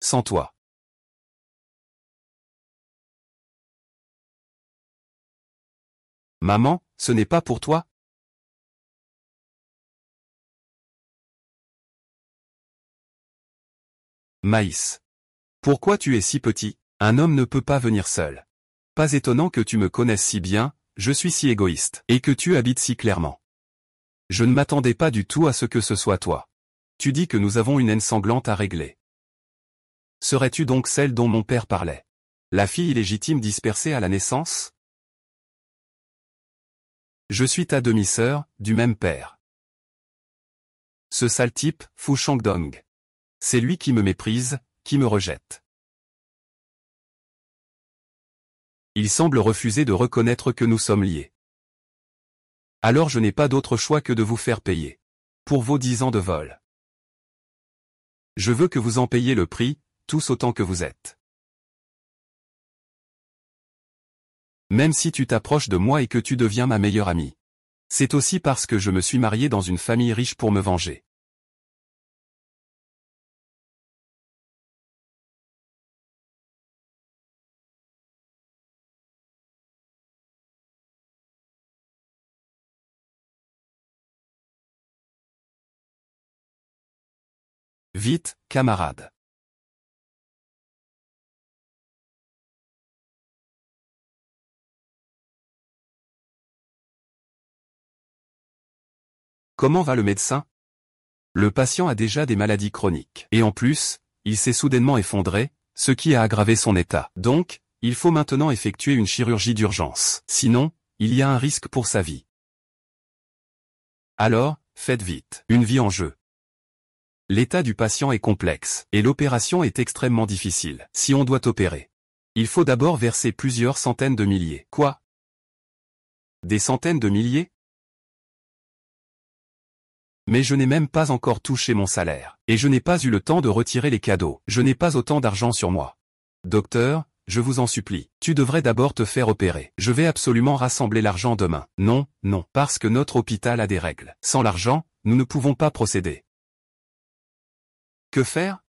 Sans toi. Maman, ce n'est pas pour toi? Maïs. Pourquoi tu es si petit? Un homme ne peut pas venir seul. Pas étonnant que tu me connaisses si bien, je suis si égoïste, et que tu habites si clairement. Je ne m'attendais pas du tout à ce que ce soit toi. Tu dis que nous avons une haine sanglante à régler. Serais-tu donc celle dont mon père parlait? La fille illégitime dispersée à la naissance? Je suis ta demi-sœur, du même père. Ce sale type, Fu Shangdong. C'est lui qui me méprise, qui me rejette. Il semble refuser de reconnaître que nous sommes liés. Alors je n'ai pas d'autre choix que de vous faire payer. Pour vos 10 ans de vol. Je veux que vous en payiez le prix, tous autant que vous êtes. Même si tu t'approches de moi et que tu deviens ma meilleure amie. C'est aussi parce que je me suis marié dans une famille riche pour me venger. Vite, camarade. Comment va le médecin? Le patient a déjà des maladies chroniques. Et en plus, il s'est soudainement effondré, ce qui a aggravé son état. Donc, il faut maintenant effectuer une chirurgie d'urgence. Sinon, il y a un risque pour sa vie. Alors, faites vite. Une vie en jeu. L'état du patient est complexe, et l'opération est extrêmement difficile. Si on doit opérer, il faut d'abord verser plusieurs centaines de milliers. Quoi? Des centaines de milliers? Mais je n'ai même pas encore touché mon salaire. Et je n'ai pas eu le temps de retirer les cadeaux. Je n'ai pas autant d'argent sur moi. Docteur, je vous en supplie. Tu devrais d'abord te faire opérer. Je vais absolument rassembler l'argent demain. Non, non, parce que notre hôpital a des règles. Sans l'argent, nous ne pouvons pas procéder. Que faire?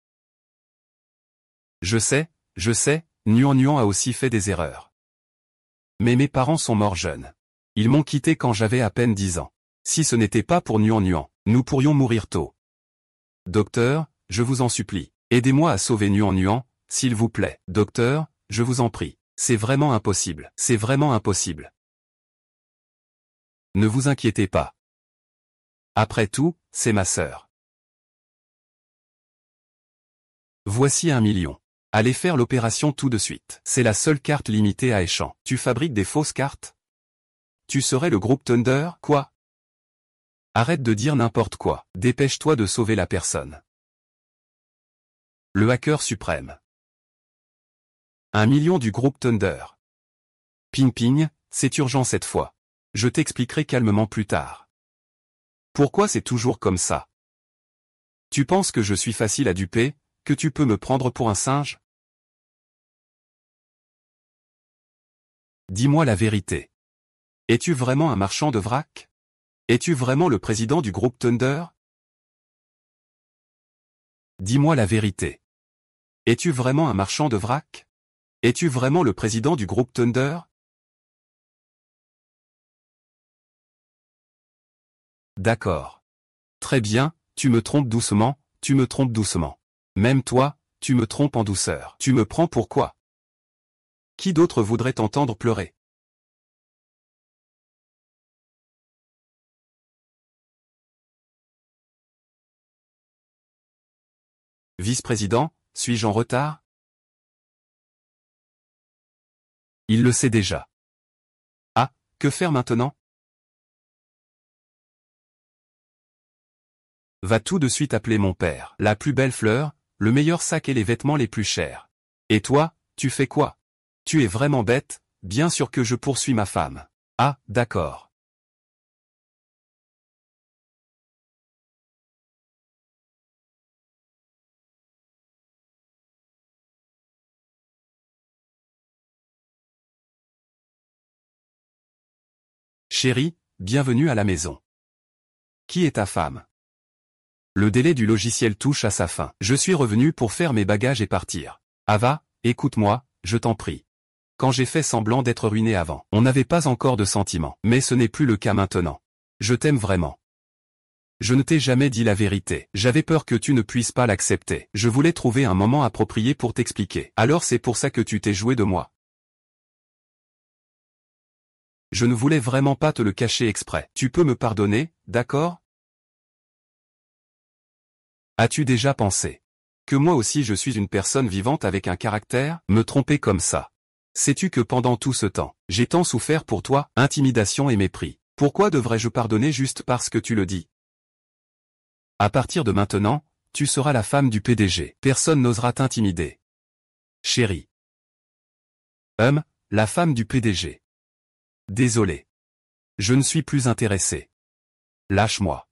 Je sais, Nuan Nuan a aussi fait des erreurs. Mais mes parents sont morts jeunes. Ils m'ont quitté quand j'avais à peine 10 ans. Si ce n'était pas pour Nuan Nuan, nous pourrions mourir tôt. Docteur, je vous en supplie, aidez-moi à sauver Nuan Nuan, s'il vous plaît. Docteur, je vous en prie. C'est vraiment impossible. C'est vraiment impossible. Ne vous inquiétez pas. Après tout, c'est ma sœur. Voici 1 million. Allez faire l'opération tout de suite. C'est la seule carte limitée à échange. Tu fabriques des fausses cartes? Tu serais le groupe Thunder, quoi? Arrête de dire n'importe quoi. Dépêche-toi de sauver la personne. Le hacker suprême. 1 million du groupe Thunder. Ping Ping, c'est urgent cette fois. Je t'expliquerai calmement plus tard. Pourquoi c'est toujours comme ça? Tu penses que je suis facile à duper, que tu peux me prendre pour un singe? Dis-moi la vérité. Es-tu vraiment un marchand de vrac? Es-tu vraiment le président du groupe Thunder? Dis-moi la vérité. Es-tu vraiment un marchand de vrac? Es-tu vraiment le président du groupe Thunder? D'accord. Très bien, tu me trompes doucement, tu me trompes doucement. Même toi, tu me trompes en douceur. Tu me prends pour quoi? Qui d'autre voudrait t'entendre pleurer? Vice-président, suis-je en retard? Il le sait déjà. Ah, que faire maintenant? Va tout de suite appeler mon père. La plus belle fleur, le meilleur sac et les vêtements les plus chers. Et toi, tu fais quoi? Tu es vraiment bête, bien sûr que je poursuis ma femme. Ah, d'accord. Chérie, bienvenue à la maison. Qui est ta femme? Le délai du logiciel touche à sa fin. Je suis revenu pour faire mes bagages et partir. Ava, écoute-moi, je t'en prie. Quand j'ai fait semblant d'être ruiné avant, on n'avait pas encore de sentiments. Mais ce n'est plus le cas maintenant. Je t'aime vraiment. Je ne t'ai jamais dit la vérité. J'avais peur que tu ne puisses pas l'accepter. Je voulais trouver un moment approprié pour t'expliquer. Alors c'est pour ça que tu t'es joué de moi. Je ne voulais vraiment pas te le cacher exprès. Tu peux me pardonner, d'accord? As-tu déjà pensé que moi aussi je suis une personne vivante avec un caractère? Me tromper comme ça. Sais-tu que pendant tout ce temps, j'ai tant souffert pour toi, intimidation et mépris. Pourquoi devrais-je pardonner juste parce que tu le dis? À partir de maintenant, tu seras la femme du PDG. Personne n'osera t'intimider. Chérie. La femme du PDG. Désolé. Je ne suis plus intéressé. Lâche-moi.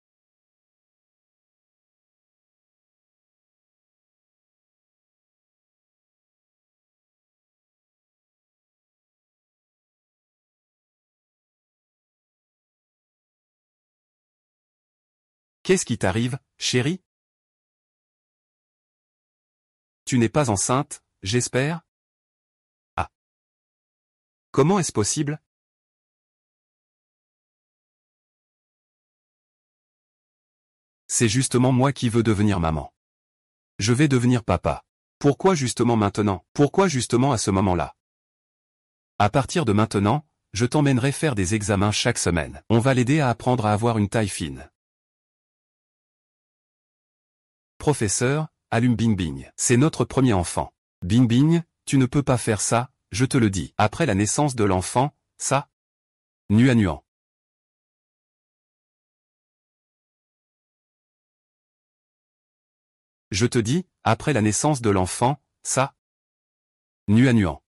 Qu'est-ce qui t'arrive, chérie? Tu n'es pas enceinte, j'espère? Ah. Comment est-ce possible? C'est justement moi qui veux devenir maman. Je vais devenir papa. Pourquoi justement maintenant? Pourquoi justement à ce moment-là? À partir de maintenant, je t'emmènerai faire des examens chaque semaine. On va l'aider à apprendre à avoir une taille fine. Professeur, allume Bing Bing. C'est notre premier enfant. Bing Bing, tu ne peux pas faire ça, je te le dis. Après la naissance de l'enfant, ça? Nuant. Je te dis, après la naissance de l'enfant, ça? Nuant.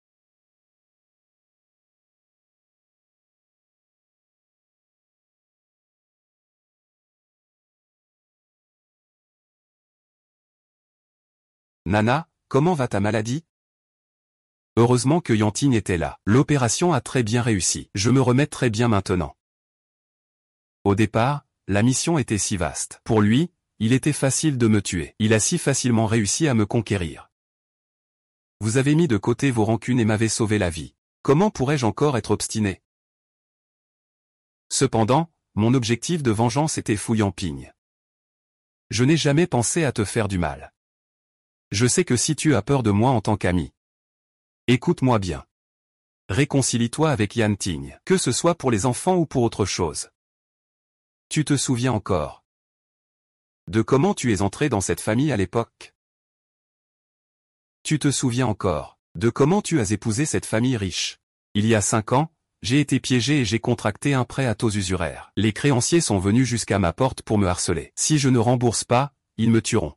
Nana, comment va ta maladie? Heureusement que Yantine était là. L'opération a très bien réussi. Je me remets très bien maintenant. Au départ, la mission était si vaste. Pour lui, il était facile de me tuer. Il a si facilement réussi à me conquérir. Vous avez mis de côté vos rancunes et m'avez sauvé la vie. Comment pourrais-je encore être obstiné? Cependant, mon objectif de vengeance était Fouillampigne. Je n'ai jamais pensé à te faire du mal. Je sais que si tu as peur de moi en tant qu'ami, écoute-moi bien. Réconcilie-toi avec Yan Ting, que ce soit pour les enfants ou pour autre chose. Tu te souviens encore de comment tu es entré dans cette famille à l'époque? Tu te souviens encore de comment tu as épousé cette famille riche? Il y a 5 ans, j'ai été piégé et j'ai contracté un prêt à taux usuraires. Les créanciers sont venus jusqu'à ma porte pour me harceler. Si je ne rembourse pas, ils me tueront.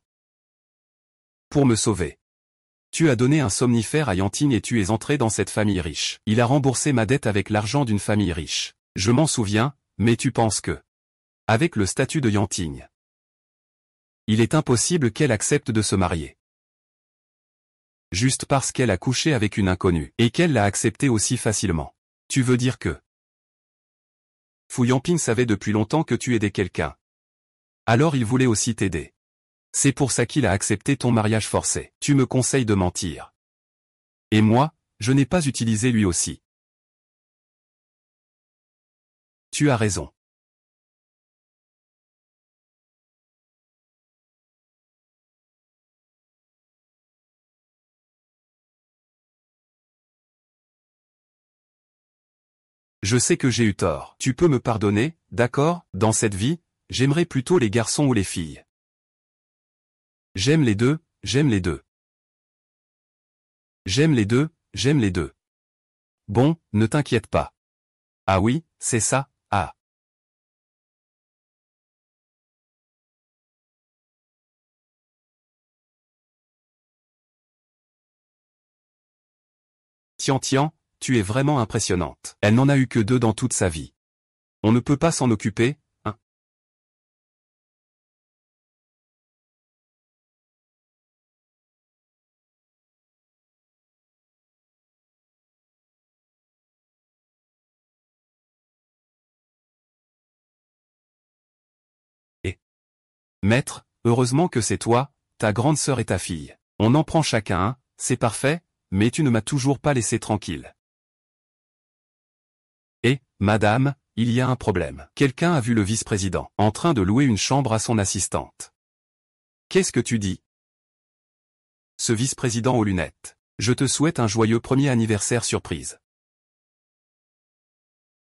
Pour me sauver, tu as donné un somnifère à Yantine et tu es entré dans cette famille riche. Il a remboursé ma dette avec l'argent d'une famille riche. Je m'en souviens, mais tu penses que, avec le statut de Yantine, il est impossible qu'elle accepte de se marier. Juste parce qu'elle a couché avec une inconnue, et qu'elle l'a accepté aussi facilement. Tu veux dire que Fu Yanping savait depuis longtemps que tu aidais quelqu'un. Alors il voulait aussi t'aider. C'est pour ça qu'il a accepté ton mariage forcé. Tu me conseilles de mentir. Et moi, je n'ai pas utilisé lui aussi. Tu as raison. Je sais que j'ai eu tort. Tu peux me pardonner, d'accord? Dans cette vie, j'aimerais plutôt les garçons ou les filles. J'aime les deux, j'aime les deux. J'aime les deux, j'aime les deux. Bon, ne t'inquiète pas. Ah oui, c'est ça, ah. Tian Tian, tu es vraiment impressionnante. Elle n'en a eu que deux dans toute sa vie. On ne peut pas s'en occuper, hein? Et, maître, heureusement que c'est toi, ta grande sœur et ta fille. On en prend chacun un, c'est parfait, mais tu ne m'as toujours pas laissé tranquille. Et, madame, il y a un problème. Quelqu'un a vu le vice-président en train de louer une chambre à son assistante. Qu'est-ce que tu dis? Ce vice-président aux lunettes. Je te souhaite un joyeux premier anniversaire surprise.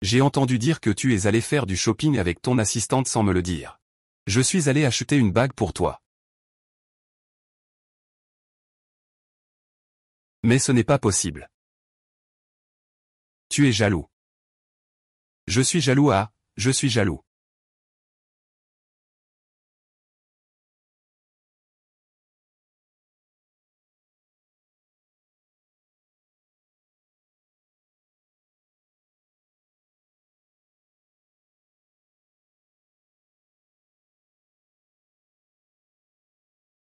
J'ai entendu dire que tu es allé faire du shopping avec ton assistante sans me le dire. Je suis allé acheter une bague pour toi. Mais ce n'est pas possible. Tu es jaloux. Je suis jaloux, ah, je suis jaloux.